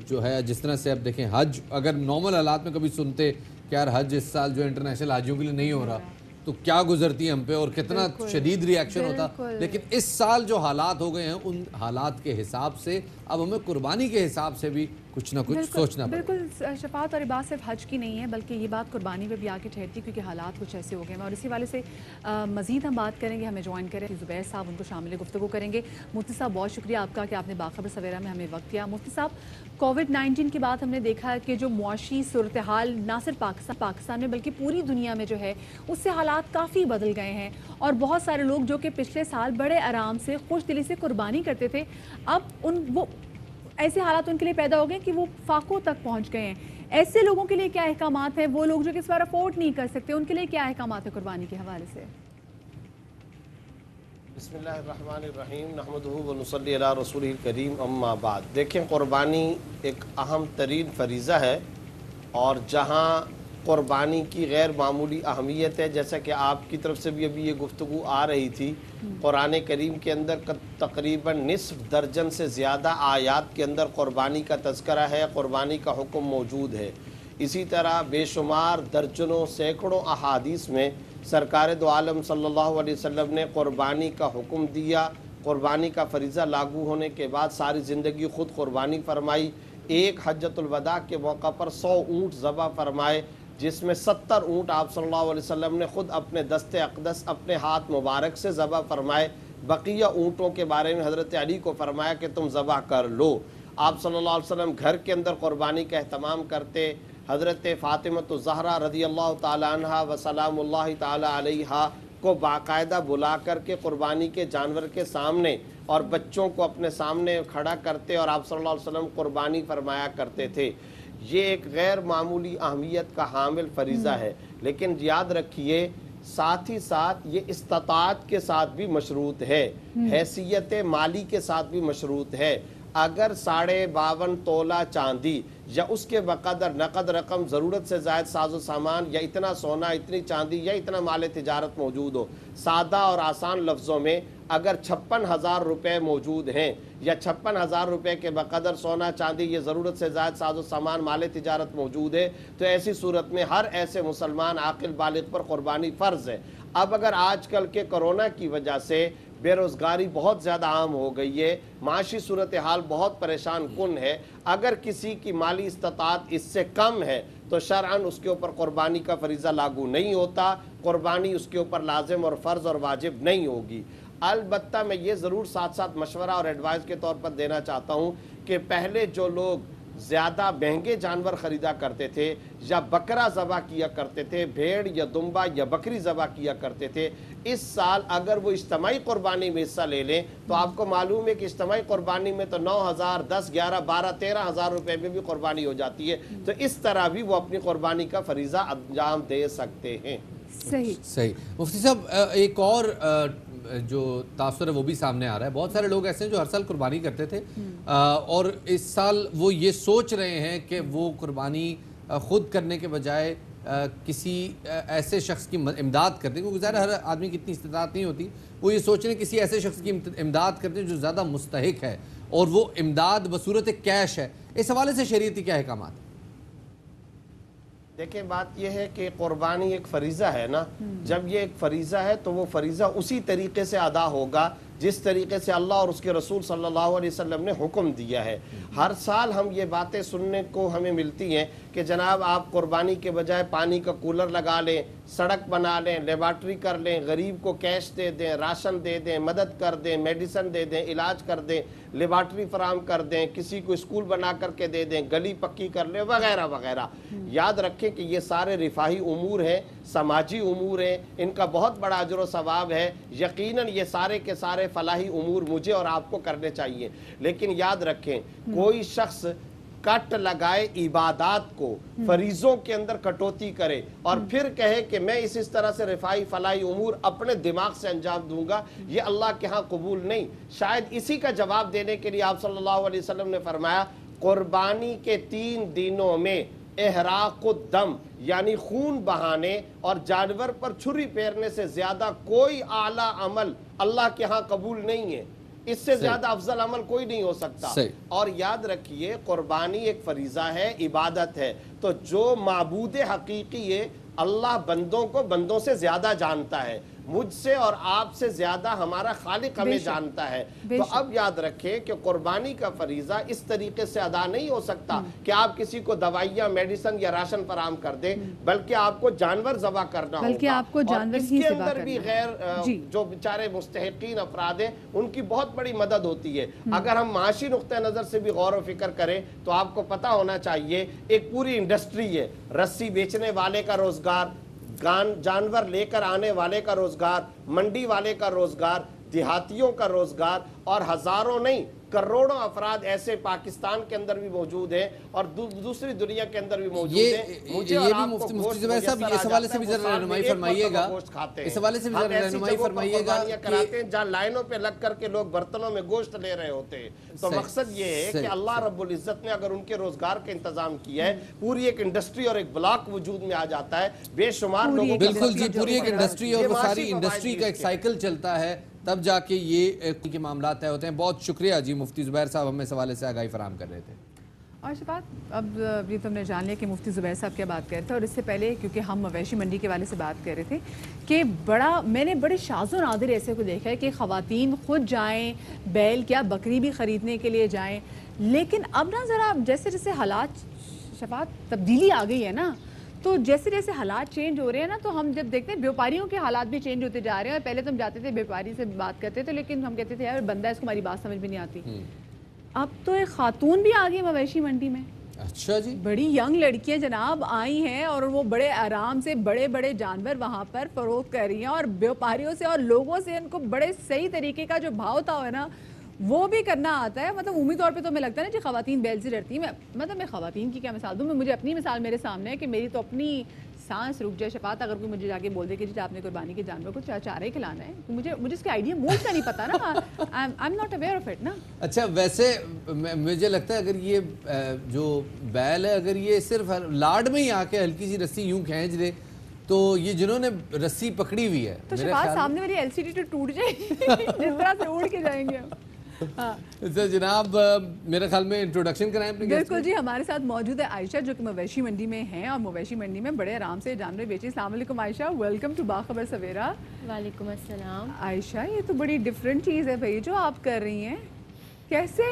जो है, जिस तरह से अब देखें, हज अगर नॉर्मल हालात में कभी सुनते कि यार हज इस साल जो इंटरनेशनल हाजियों के लिए नहीं हो रहा तो क्या गुजरती हम पे और कितना शदीद रिएक्शन होता, लेकिन इस साल जो हालात हो गए हैं उन हालात के हिसाब से अब हमें कुर्बानी के हिसाब से भी कुछ ना कुछ सोचना पड़ेगा। बिल्कुल शफात, और ये बात सिर्फ हज की नहीं है बल्कि ये बात कुर्बानी पे भी आके ठहरती है, क्योंकि हालात कुछ ऐसे हो गए हैं। और इसी वाले से मज़ीद हम बात करेंगे, हमें ज्वाइन करें ज़ुबैर साहब, उनको शामिल गुफ्तगू करेंगे। मुफ्ती साहब, बहुत शुक्रिया आपका कि आपने बाखबर सवेरा में हमें वक्त दिया। मुफ्ती साहब, कोविड-19 के बाद हमने देखा है कि जो मुआशी सूरत हाल ना सिर्फ पाकिस्तान में बल्कि पूरी दुनिया में जो है उससे हालात काफ़ी बदल गए हैं, और बहुत सारे लोग जो कि पिछले साल बड़े आराम से खुश दिली से कुर्बानी करते थे, अब वो ऐसे हालात उनके लिए पैदा हो गए कि वो फाकों तक पहुंच गए हैं। ऐसे लोगों के लिए क्या अहकामात हैं, वो लोग जो कि इस बार अफोर्ड नहीं कर सकते, उनके लिए क्या अहकामात है कुर्बानी के हवाले से? बिस्मिल्लाहिर्रहमानिर्रहीम, नहमदुहु व नुसल्ली अला रसूलिल करीम, अम्मा बाद। देखें, कुर्बानी एक अहम तरीन फरीज़ा है, और जहाँ कुर्बानी की गैर मामूली अहमियत है, जैसा कि आपकी तरफ से भी अभी ये गुफ्तगू आ रही थी, कुरान करीम के अंदर तकरीबन निस्फ दर्जन से ज़्यादा आयात के अंदर कुर्बानी का तज़करा है, कुर्बानी का हुक्म मौजूद है। इसी तरह बेशुमार दर्जनों सैकड़ों अहादीस में सरकार दो आलम सल्लल्लाहु अलैहि वसल्लम ने कुर्बानी का हुक्म दिया। कुर्बानी का फरीज़ा लागू होने के बाद सारी ज़िंदगी ख़ुद कुर्बानी फरमाई। एक हज्जतुल वदा के मौका पर 100 ऊँट ज़बह फरमाए, जिसमें 70 ऊँट आप सल्लल्लाहु अलैहि वसल्लम ने ख़ुद अपने दस्ते अक़दस अपने हाथ मुबारक से ज़बह फरमाए। बकिया ऊँटों के बारे में हज़रत अली को फरमाया कि तुम ज़बह कर लो। आप सल्लल्लाहु अलैहि वसल्लम घर के अंदर कुर्बानी का अहतमाम करते। हज़रत फ़ातिमतुज़ ज़हरा रज़ियल्लाहु ताला अन्हा व सलामुल्लाहि ताला अलैहा को बाकायदा बुला कर के कुर्बानी के जानवर के सामने और बच्चों को अपने सामने खड़ा करते और आप सल्लल्लाहु अलैहि वसल्लम कुर्बानी फरमाया करते थे। یہ ایک غیر معمولی اہمیت کا حامل فریضہ ہے، لیکن یاد رکھیے ساتھ ہی ساتھ یہ استطاعت کے ساتھ بھی مشروط ہے، حیثیت مالی کے ساتھ بھی مشروط ہے۔ اگر 52.5 تولہ چاندی یا اس کے بقدر نقد رقم، ضرورت سے زائد ساز و سامان، یا اتنا سونا، اتنی چاندی یا اتنا مال تجارت موجود ہو، سادہ اور آسان لفظوں میں اگر 56,000 روپے موجود ہیں یا 56,000 روپے کے بقدر سونا چاندی یہ ضرورت سے زائد ساز و سامان مال تجارت موجود ہے، تو ایسی صورت میں ہر ایسے مسلمان عاقل بالغ پر قربانی فرض ہے۔ اب اگر آج کل کے کرونا کی وجہ سے بے روزگاری بہت زیادہ عام ہو گئی ہے، معاشی صورتحال بہت پریشان کن ہے، اگر کسی کی مالی استطاعت اس سے کم ہے تو شرعاً اس کے اوپر قربانی کا فریضہ لاگو نہیں ہوتا، قربانی اس کے اوپر لازم اور فرض اور واجب نہیں ہوگی۔ البتہ میں یہ ضرور ساتھ ساتھ مشورہ اور ایڈوائز کے طور پر دینا چاہتا ہوں کہ پہلے جو لوگ زیادہ مہنگے جانور خریدا کرتے تھے یا بکرا ذبح کیا کرتے تھے، بھیڑ یا دمبا یا بکری ذبح کیا کرتے تھے، اس سال اگر وہ اجتماعی قربانی میں حصہ لے لیں تو آپ کو معلوم ہے کہ اجتماعی قربانی میں تو 9,000 10 11 12 13,000 روپے میں بھی قربانی ہو جاتی ہے، تو اس طرح بھی وہ اپنی قربانی کا فریضہ انجام دے سکتے ہیں۔ صحیح۔ مفتی صاحب ایک اور جو تاثر ہے وہ بھی سامنے آ رہا ہے، بہت سارے لوگ ایسے ہیں جو ہر سال قربانی کرتے تھے اور اس سال وہ یہ سوچ رہے ہیں کہ وہ قربانی خود کرنے کے بجائے کسی ایسے شخص کی امداد کرتے ہیں، کیونکہ ظاہر ہر آدمی کی اتنی استطاعت نہیں ہوتی، وہ یہ سوچ رہے ہیں کسی ایسے شخص کی امداد کرتے ہیں جو زیادہ مستحق ہے اور وہ امداد بصورت کیش ہے۔ اس حوالے سے شریعتی کیا احکامات ہیں؟ دیکھیں بات یہ ہے کہ قربانی ایک فریضہ ہے نا، جب یہ ایک فریضہ ہے تو وہ فریضہ اسی طریقے سے ادا ہوگا جس طریقے سے اللہ اور اس کے رسول صلی اللہ علیہ وسلم نے حکم دیا ہے۔ ہر سال ہم یہ باتیں سننے کو ہمیں ملتی ہیں کہ جناب آپ قربانی کے بجائے پانی کا کولر لگا لیں، سڑک بنا لیں، لیبارٹری کر لیں، غریب کو کیش دے دیں، راشن دے دیں، مدد کر دیں، میڈیسن دے دیں، علاج کر دیں، لیبارٹری فراہم کر دیں، کسی کو اسکول بنا کر کے دے دیں، گلی پکی کر لیں، وغیرہ وغیرہ۔ یاد رکھیں کہ یہ سارے رفاہی امور ہیں، سماجی امور ہیں، ان کا بہت بڑا اجر و ثواب ہے، یقیناً یہ سارے کے سارے فلاحی امور مجھے اور آپ کو کرنے چاہیے، لیکن یاد رکھیں کوئی شخص کٹ لگائے عبادات کو، فریضوں کے اندر کٹوتی کرے اور پھر کہے کہ میں اس طرح سے رفاہی فلاحی امور اپنے دماغ سے انجام دوں گا، یہ اللہ کے ہاں قبول نہیں۔ شاید اسی کا جواب دینے کے لیے آپ صلی اللہ علیہ وسلم نے فرمایا قربانی کے 3 دنوں میں احراق الدم یعنی خون بہانے اور جانور پر چھری پھیرنے سے زیادہ کوئی اعلیٰ عمل اللہ کے ہاں قبول نہیں ہے، اس سے زیادہ افضل عمل کوئی نہیں ہو سکتا۔ اور یاد رکھیے قربانی ایک فریضہ ہے، عبادت ہے، تو جو معبود حقیقی ہے اللہ بندوں کو بندوں سے زیادہ جانتا ہے، مجھ سے اور آپ سے زیادہ ہمارا خالق ہمیں جانتا ہے۔ تو اب یاد رکھیں کہ قربانی کا فریضہ اس طریقے سے ادا نہیں ہو سکتا کہ آپ کسی کو دوائیاں، میڈیسن یا راشن فراہم کر دیں، بلکہ آپ کو جانور ذبح کرنا ہوگا، بلکہ آپ کو جانور اس ہی کے ذبح اندر بھی غیر جو بیچارے مستحقین افراد ہیں ان کی بہت بڑی مدد ہوتی ہے۔ اگر ہم معاشی نقطہ نظر سے بھی غور و فکر کریں تو آپ کو پتہ ہونا چاہیے ایک پوری انڈسٹری ہے، رسی بیچنے والے کا روزگار، جانور لے کر آنے والے کا روزگار، منڈی والے کا روزگار، دیہاتیوں کا روزگار، اور ہزاروں نہیں کروڑوں افراد ایسے پاکستان کے اندر بھی موجود ہیں اور دوسری دنیا کے اندر بھی موجود ہیں۔ مجھے اور آپ کو مفتی زبیر صاحب اس حوالے سے بھی ذرا رہنمائی فرمائیے گا، اس حوالے سے بھی ذرا رہنمائی فرمائیے گا کہ جہاں لائنوں پہ لگ کر کے لوگ برتنوں میں گوشت لے رہے ہوتے ہیں، تو مقصد یہ ہے کہ اللہ رب العزت نے اگر ان کے روزگار کا انتظام کیا ہے، پوری ایک انڈسٹری اور ایک بلاک وجود میں آ جاتا ہے، بے شمار لوگوں بالکل جی، پوری ایک انڈسٹری اور وہ ساری انڈسٹری کا ایک سائیکل چلتا ہے، تب جا کے یہ کے معاملات طے ہوتے ہیں۔ بہت شکریہ جی مفتی زبیر صاحب ہمیں اس حوالے سے آگاہی فراہم کر رہے تھے۔ اور شفاعت اب یہ تم نے جان لیا کہ مفتی زبیر صاحب کیا بات کر رہے تھے، اور اس سے پہلے کیونکہ ہم مویشی منڈی کے والے سے بات کر رہے تھے کہ میں نے بڑے شاذ و نادر ایسے کو دیکھا ہے کہ خواتین خود جائیں بیل کیا بکری بھی خریدنے کے لیے جائیں، لیکن اب نا ذرا جیسے جیسے حالات شفاعت تبدیلی آ گئی ہے نا، تو جیسے جیسے حالات چینج ہو رہے ہیں نا، تو ہم جب دیکھتے ہیں بیوپاریوں کے حالات بھی چینج ہوتے جا رہے ہیں، اور پہلے تو ہم جاتے تھے بیوپاری سے بات کرتے تھے لیکن ہم کہتے تھے یار بندہ اس کو ہماری بات سمجھ میں نہیں آتی، اب تو ایک خاتون بھی آ گئی مویشی منڈی میں۔ اچھا جی، بڑی ینگ لڑکیاں جناب آئی ہیں اور وہ بڑے آرام سے بڑے بڑے جانور وہاں پر فروخت کر رہی ہیں، اور بیوپاریوں سے اور لوگوں سے ان کو بڑے صحیح طریقے کا جو بھاؤ تھا ہے نا وہ بھی کرنا آتا ہے. مطلب عمومی طور پہ تو ہمیں لگتا ہے نا کہ خواتین بیل سے ڈرتی ہیں. میں خواتین کی کیا مثال دوں؟ مجھے اپنی مثال میرے سامنے ہے کہ میری تو اپنی سانس رک جائے. شفاعت اگر کوئی مجھے جا کے بول دے کہ جی آپ نے قربانی کے جانور کو چارے کھلانا ہے, مجھے اس کے آئیڈیا مول کا نہیں پتا نا. I am not aware of it نا. اچھا ویسے مجھے لگتا ہے اگر یہ جو بیل ہے اگر یہ صرف لاڈ میں ہی آ کے ہلکی سی رسی یوں کھینچ دے تو یہ جنہوں نے رسی پکڑی ہوئی ہے تو شفاعت سامنے والی ایل سی ڈی تو ٹوٹ جائے گی جس طرح سے اڑ کے جائیں گے. جناب میرے خیال میں انٹروڈکشن کرائیں اپنے. بالکل جی, ہمارے ساتھ موجود ہے عائشہ جو کہ مویشی منڈی میں ہیں اور مویشی منڈی میں بڑے آرام سے جانور بیچیں. السلام علیکم عائشہ, ویلکم ٹو باخبر سویرا. وعلیکم السلام. عائشہ یہ تو بڑی ڈفرینٹ چیز ہے بھائی جو آپ کر رہی ہیں, کیسے؟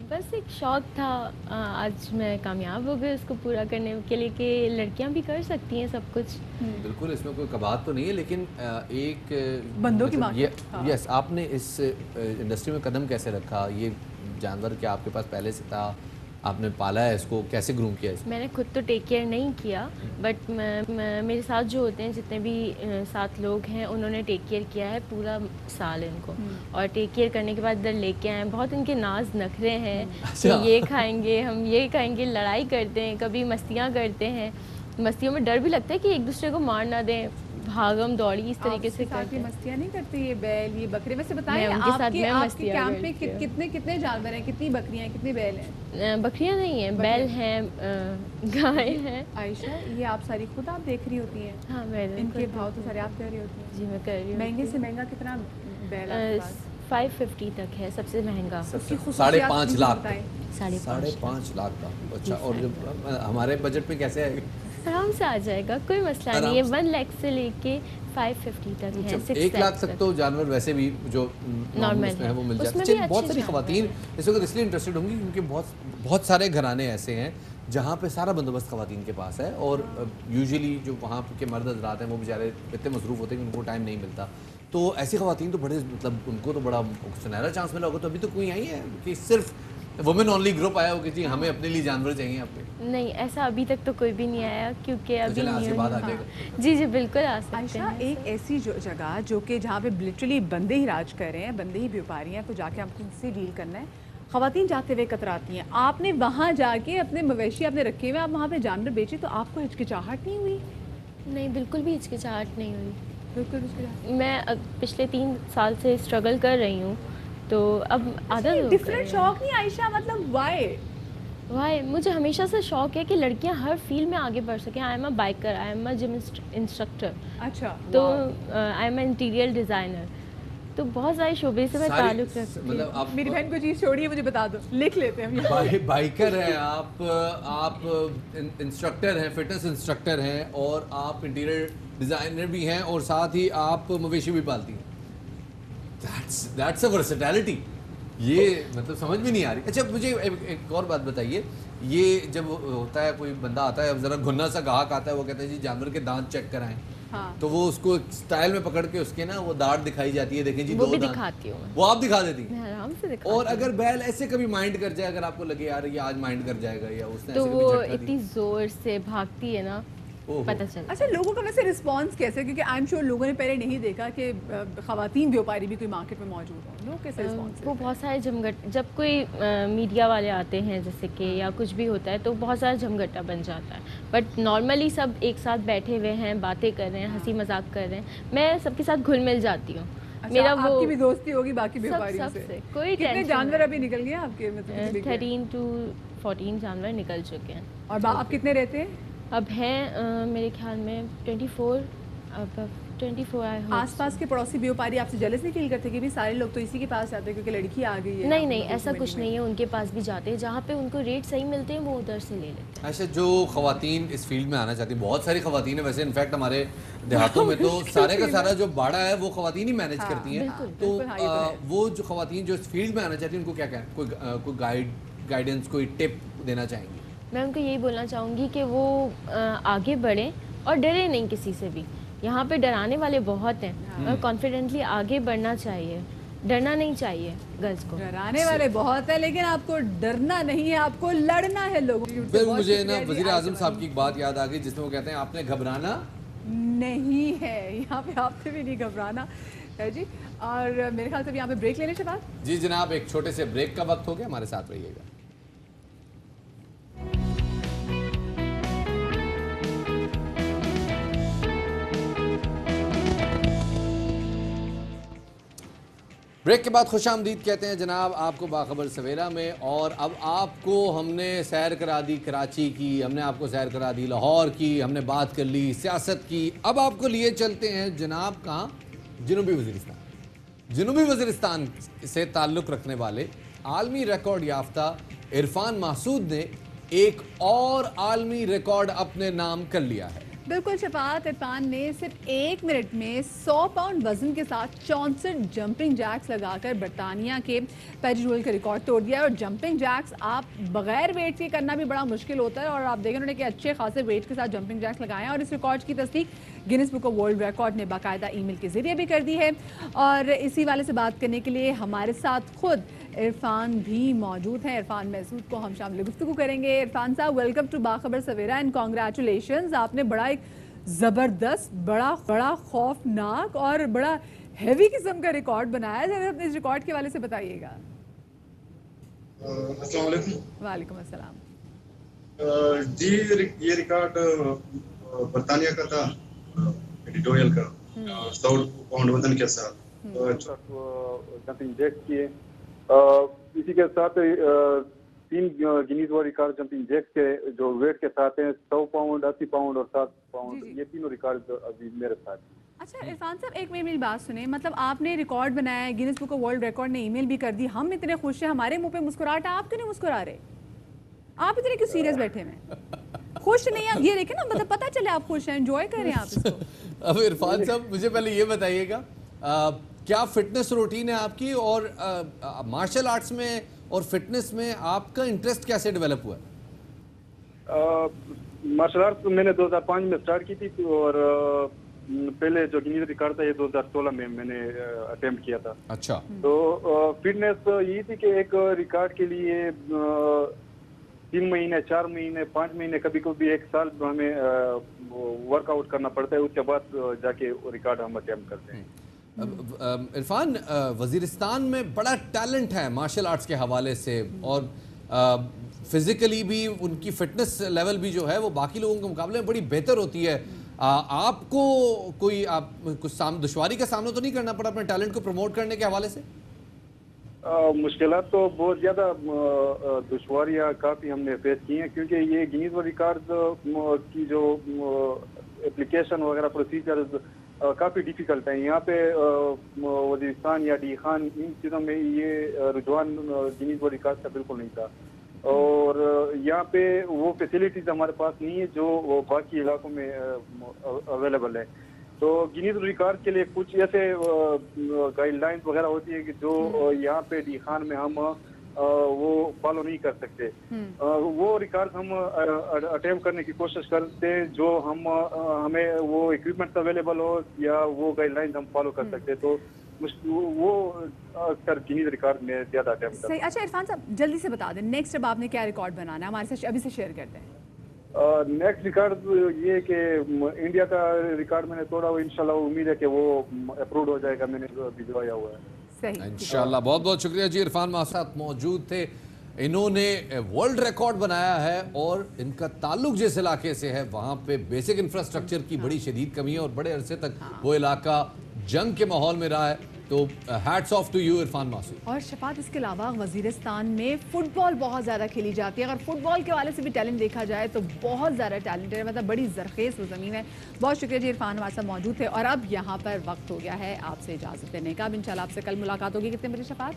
بس ایک شوق تھا, آج میں کامیاب ہو گئی اس کو پورا کرنے کے لیے کہ لڑکیاں بھی کر سکتی ہیں سب کچھ. بالکل اس میں کوئی کباہت تو نہیں ہے, لیکن ایک بندوں کی یس آپ نے اس انڈسٹری میں قدم کیسے رکھا؟ یہ جانور کیا آپ کے پاس پہلے سے تھا, آپ نے پالا ہے اس کو, کیسے گروم کیا اس کو؟ میں نے خود تو ٹیک کیئر نہیں کیا, بٹ میرے ساتھ جو ہوتے ہیں جتنے بھی ساتھ لوگ ہیں انہوں نے ٹیک کیئر کیا ہے پورا سال ان کو, اور ٹیک کیئر کرنے کے بعد ادھر لے کے آئے ہیں. بہت ان کے ناز نخرے ہیں کہ یہ کھائیں گے, ہم یہ کھائیں گے, لڑائی کرتے ہیں, کبھی مستیاں کرتے ہیں. مستیوں میں ڈر بھی لگتا ہے کہ ایک دوسرے کو مار نہ دیں, بھاگم دوڑی اس طریقے سے کرتے ہیں. مستیاں نہیں کرتی یہ بیل یہ بکرے؟ ویسے بتائیں آپ کے کیمپ میں کتنے جانور ہیں, کتنی بکریاں ہیں, کتنے بیل ہیں؟ بکریاں نہیں ہیں, بیل ہیں, گائے ہیں. عائشہ یہ آپ ساری خود آپ دیکھ رہی ہوتی ہیں؟ ہاں میں ان کے بھاؤ تو سارے آپ کر رہی ہوتی ہیں؟ جی میں کر رہی ہوں. مہنگے سے مہنگا کتنا بیل ہے؟ 550 تک ہے سب سے مہنگا. 5.5 لاکھ. 5.5 لاکھ کا. اچھا, اور جو ہمارے بجٹ میں کیسے آئے گا؟ آرام سے آ جائے گا, کوئی مسئلہ نہیں ہے. 1 لاکھ سے لے کے 550 تک ہے. 1 لاکھ تک تو جانور ویسے بھی جو نارمل ہے وہ مل جاتے ہیں. بہت ساری خواتین اس وقت اس لیے انٹرسٹڈ ہوں گی کیونکہ بہت سارے گھرانے ایسے ہیں جہاں پہ سارا بندوبست خواتین کے پاس ہے, اور یوزلی جو وہاں کے مرد حضرات ہیں وہ بیچارے اتنے مصروف ہوتے ہیں کہ ان کو ٹائم نہیں ملتا. تو ایسی خواتین تو بڑے مطلب ان کو تو بڑا سنہرا چانس ملا ہوگا. تو ابھی تو کوئی آئی ہے کہ صرف وومن اونلی گروپ آیا ہو کہ جی ہمیں اپنے لیے جانور چاہیے آپ کے؟ نہیں, ایسا ابھی تک تو کوئی بھی نہیں آیا کیونکہ ابھی نہیں. جی جی بالکل آ سکتے ہیں. ایک ایسی جگہ جو کہ جہاں پہ لٹرلی بندے ہی راج کر رہے ہیں, بندے ہی بیوپاری ہیں, تو جا کے آپ کو ان سے ڈیل کرنا ہے. خواتین جاتے ہوئے کتراتی ہیں, آپ نے وہاں جا کے اپنے مویشی آپ نے رکھے ہوئے, آپ وہاں پہ جانور بیچے, تو آپ کو ہچکچاہٹ نہیں ہوئی؟ نہیں بالکل بھی ہچکچاہٹ نہیں ہوئی. بالکل. میں پچھلے 3 سال سے اسٹرگل کر رہی ہوں, تو اب عادت ہو. ڈفرینٹ شوق نہیں عائشہ, مطلب وائی مجھے ہمیشہ سے شوق ہے کہ لڑکیاں ہر فیلڈ میں آگے بڑھ سکیں. I'm a biker, I'm a gym instructor, اچھا, تو I'm a interior designer, تو بہت سارے شعبے سے میں تعلق رکھتی ہوں. میری بہن کو چیز چھوڑیے, مجھے بتا دو, لکھ لیتے ہیں. بائکر ہیں آپ انسٹرکٹر ہیں, فٹنس انسٹرکٹر ہیں, اور آپ انٹیریئر ڈیزائنر بھی ہیں, اور ساتھ ہی آپ مویشی بھی پالتی ہیں. That's a versatility. یہ مطلب سمجھ بھی نہیں آ رہی. اچھا مجھے ایک اور بات بتائیے, یہ جب ہوتا ہے کوئی بندہ آتا ہے ذرا گھنا سا گاہک آتا ہے, وہ کہتا ہے جی جانور کے دانت چیک کرائیں, تو وہ اس کو اسٹائل میں پکڑ کے اس کے نا وہ داڑھ دکھائی جاتی ہے, دیکھیں جی 2 دانت دکھاتی ہوں, وہ آپ دکھا دیتی ہیں آرام سے. اور اگر بیل ایسے کبھی مائنڈ کر جائے, اگر آپ کو لگے یار یہ آج مائنڈ کر جائے گا, یا اس نے تو وہ اتنی زور سے بھاگتی ہے نا, پتہ چلتا. اچھا لوگوں کا ویسے رسپانس کیسے, کیونکہ آئی ایم شیور لوگوں نے پہلے نہیں دیکھا کہ خواتین بیوپاری بھی کوئی مارکیٹ میں موجود ہوں, لوگ کیسے رسپانس؟ وہ بہت سارے جب کوئی میڈیا والے آتے ہیں جیسے کہ یا کچھ بھی ہوتا ہے تو بہت سارا جھمگٹا بن جاتا ہے, بٹ نارملی سب ایک ساتھ بیٹھے ہوئے ہیں, باتیں کر رہے ہیں, ہنسی مذاق کر رہے ہیں, میں سب کے ساتھ گھل مل جاتی ہوں. میرا آپ کی بھی دوستی ہوگی باقی بیوپاریوں سے؟ کوئی کتنے جانور ابھی نکل گئے آپ کے؟ 13 to 14 جانور نکل چکے ہیں. اور آپ کتنے رہتے ہیں؟ اب ہیں میرے خیال میں 24. اب 24 آس پاس کے پڑوسی بیوپاری آپ سے جلس نہیں فیل کرتے کہ بھی سارے لوگ تو اسی کے پاس جاتے ہیں کیونکہ لڑکی آ گئی ہے؟ نہیں ایسا کچھ نہیں ہے, ان کے پاس بھی جاتے ہیں, جہاں پہ ان کو ریٹ صحیح ملتے ہیں وہ ادھر سے لے لیتے ہیں. اچھا, جو خواتین اس فیلڈ میں آنا چاہتی ہیں, بہت ساری خواتین ہیں ویسے, انفیکٹ ہمارے دیہاتوں میں تو سارے کا سارا جو باڑا ہے وہ خواتین ہی مینیج کرتی ہیں, تو وہ جو خواتین جو اس فیلڈ میں آنا چاہتی ہیں ان کو کیا کہیں, کوئی گائیڈنس, کوئی ٹپ دینا چاہیں گی؟ میں ان کو یہی بولنا چاہوں گی کہ وہ آگے بڑھیں اور ڈرے نہیں کسی سے بھی. یہاں پہ ڈرانے والے بہت ہیں, اور کانفیڈنٹلی آگے بڑھنا چاہیے, ڈرنا نہیں چاہیے گرلس کو. ڈرانے والے بہت ہیں لیکن آپ کو ڈرنا نہیں ہے, آپ کو لڑنا ہے لوگوں سے. مجھے نا وزیر اعظم صاحب کی ایک بات یاد آ گئی جس میں وہ کہتے ہیں آپ نے گھبرانا نہیں ہے, یہاں پہ آپ سے بھی نہیں گھبرانا ہے. جی और मेरे ख्याल से यहाँ पे ब्रेक लेने के बाद जी जनाब, एक छोटे से ब्रेक का वक्त हो गया, हमारे साथ रहिएगा। ब्रेक के बाद खुशामदीद कहते हैं जनाब आपको बाखबर सवेरा में। और अब आपको हमने सैर करा दी कराची की, हमने आपको सैर करा दी लाहौर की, हमने बात कर ली सियासत की। अब आपको लिए चलते हैं जनाब कहाँ, जनूबी वज़ीरिस्तान। जनूबी वज़ीरिस्तान से ताल्लुक़ रखने वाले आलमी रिकॉर्ड याफ्ता इरफान मासूद ने एक और आलमी रिकॉर्ड अपने नाम कर लिया है। बिल्कुल शफात, इरफान ने सिर्फ 1 मिनट में 100 पाउंड वजन के साथ 64 जंपिंग जैक्स लगाकर बरतानिया के पेरी रोल का रिकॉर्ड तोड़ दिया है। और जंपिंग जैक्स आप बगैर वेट के करना भी बड़ा मुश्किल होता है, और आप देखें उन्होंने कि अच्छे खासे वेट के साथ जंपिंग जैक्स लगाए हैं। और इस रिकॉर्ड की तस्दीक Guinness book of world record ने बाकायदा ईमेल के ज़रिए भी कर दी है। और इसी वाले से बात करने के लिए हमारे साथ खुद इरफान भी मौजूद हैं। इरफान महसूद को हम शामिल गुफ्तगू करेंगे। इरफान साहब, welcome to Bakhabar Savera and congratulations. आपने बड़ा एक ज़बरदस्त, बड़ा खौफनाक और बड़ा हैवी किस्म का रिकॉर्ड बनाया है। जरा अपने इस रिकॉर्ड के वाले से बताइएगा। अस्सलाम वालेकुम। वालेकुम अस्सलाम। जी ये रिकॉर्ड बरतानिया का था, एडिटोरियल का, 100 पाउंड वजन के साथ जंपिंग जैक्स किए। इसी के साथ 3 Guinness world record jumping jacks के जो वेट के साथ हैं, 100 पाउंड, 80 पाउंड और 7 पाउंड, ये तीनों रिकॉर्ड अभी मेरे साथ। अच्छा इरफान साहब, एक मेरी बात सुने, मतलब आपने रिकॉर्ड बनाया है, Guinness book of world record ने ईमेल भी कर दी, हम इतने खुश हैं, हमारे मुंह पे मुस्कुराहट है, आप क्यों नहीं मुस्कुरा रहे? आप इतने क्यों सीरियस बैठे हैं? खुश नहीं है, ये देखें ना, मतलब पता चले आप खुश हैं, एंजॉय कर रहे हैं आप इसको। अब इरफान साहब मुझे पहले ये बताइएगा, क्या फिटनेस रूटीन है आपकी, और मार्शल आर्ट्स में और फिटनेस में आपका इंटरेस्ट कैसे डेवलप हुआ? मार्शल आर्ट्स मैंने 2005 में स्टार्ट की थी, और पहले जो गिनीज रिकॉर्ड था ये 2016 में मैंने अटेम्प्ट किया था। अच्छा। तो फिटनेस ये थी कि एक रिकॉर्ड के लिए 3 महीने, 4 महीने, 5 महीने, कभी कभी 1 साल हमें वर्कआउट करना पड़ता है, उसके बाद जाके रिकॉर्ड हम अटेम्प्ट करते हैं। इरफान, वज़ीरिस्तान में बड़ा टैलेंट है मार्शल आर्ट्स के हवाले से, और फिज़िकली भी उनकी फ़िटनेस लेवल भी जो है वो बाकी लोगों के मुकाबले में बड़ी बेहतर होती है। आपको कोई कुछ दुश्वारी का सामना तो नहीं करना पड़ा अपने टैलेंट को प्रमोट करने के हवाले से? मुश्किलात तो बहुत ज़्यादा, दुश्वारियाँ काफ़ी हमने फेस की हैं, क्योंकि ये गिनीज वर्ल्ड रिकॉर्ड की जो एप्लीकेशन वगैरह प्रोसीजर काफ़ी डिफ़िकल्ट है। यहाँ पे वज़ीरिस्तान या डी खान, इन चीज़ों में ये रुझान गिनीज वर्ल्ड रिकॉर्ड का बिल्कुल नहीं था, और यहाँ पे वो फैसिलिटीज़ हमारे पास नहीं है जो बाकी इलाकों में अवेलेबल है। तो गिनीज रिकॉर्ड के लिए कुछ ऐसे गाइडलाइंस वगैरह होती है कि जो यहाँ पे डी खान में हम वो फॉलो नहीं कर सकते। वो रिकॉर्ड हम अटेम्प्ट करने की कोशिश करते हैं जो हमें वो इक्विपमेंट अवेलेबल हो या वो गाइडलाइंस हम फॉलो कर सकते हैं। तो वो अक्सर गिनीज रिकॉर्ड में ज़्यादा अटेम्प्ट करते हैं। अच्छा इरफान साहब, जल्दी से बता दें नेक्स्ट अब आपने क्या रिकॉर्ड बनाना है, हमारे साथ अभी से शेयर करते हैं। नेक्स्ट रिकॉर्ड ये कि इंडिया का रिकॉर्ड मैंने तोड़ा, वो इंशाल्लाह उम्मीद है कि वो अप्रूव हो जाएगा, मैंने भिजवाया हुआ है। इंशाल्लाह। बहुत बहुत शुक्रिया जी। इरफान हमारे साथ मौजूद थे, इन्होंने वर्ल्ड रिकॉर्ड बनाया है, और इनका ताल्लुक जिस इलाके से है वहाँ पे बेसिक इंफ्रास्ट्रक्चर की बड़ी शदीद कमी है, और बड़े अरसे तक वो इलाका जंग के माहौल में रहा है। तो hats off to you Irfan Masood. और शफात, इसके अलावा वज़ीरिस्तान में फ़ुटबॉल बहुत ज़्यादा खेली जाती है, अगर फ़ुटबॉल के वाले से भी टैलेंट देखा जाए तो बहुत ज़्यादा टैलेंट है, मतलब बड़ी ज़रखेज़ वो ज़मीन है। बहुत शुक्रिया जी, इरफान हमारे साथ मौजूद थे। और अब यहाँ पर वक्त हो गया है आपसे इजाज़त देने का। अब इंशाल्लाह आपसे कल मुलाकात होगी। कितने बजे शफात?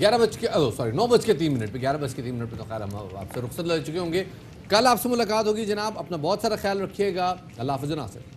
9:03 पे 11:03 पे तो खैर हम आपसे रुखसत ले चुके होंगे। कल आपसे मुलाकात होगी जनाब, अपना बहुत सारा ख्याल रखिएगा। अल्लाह हाफ़िज़ नासिर।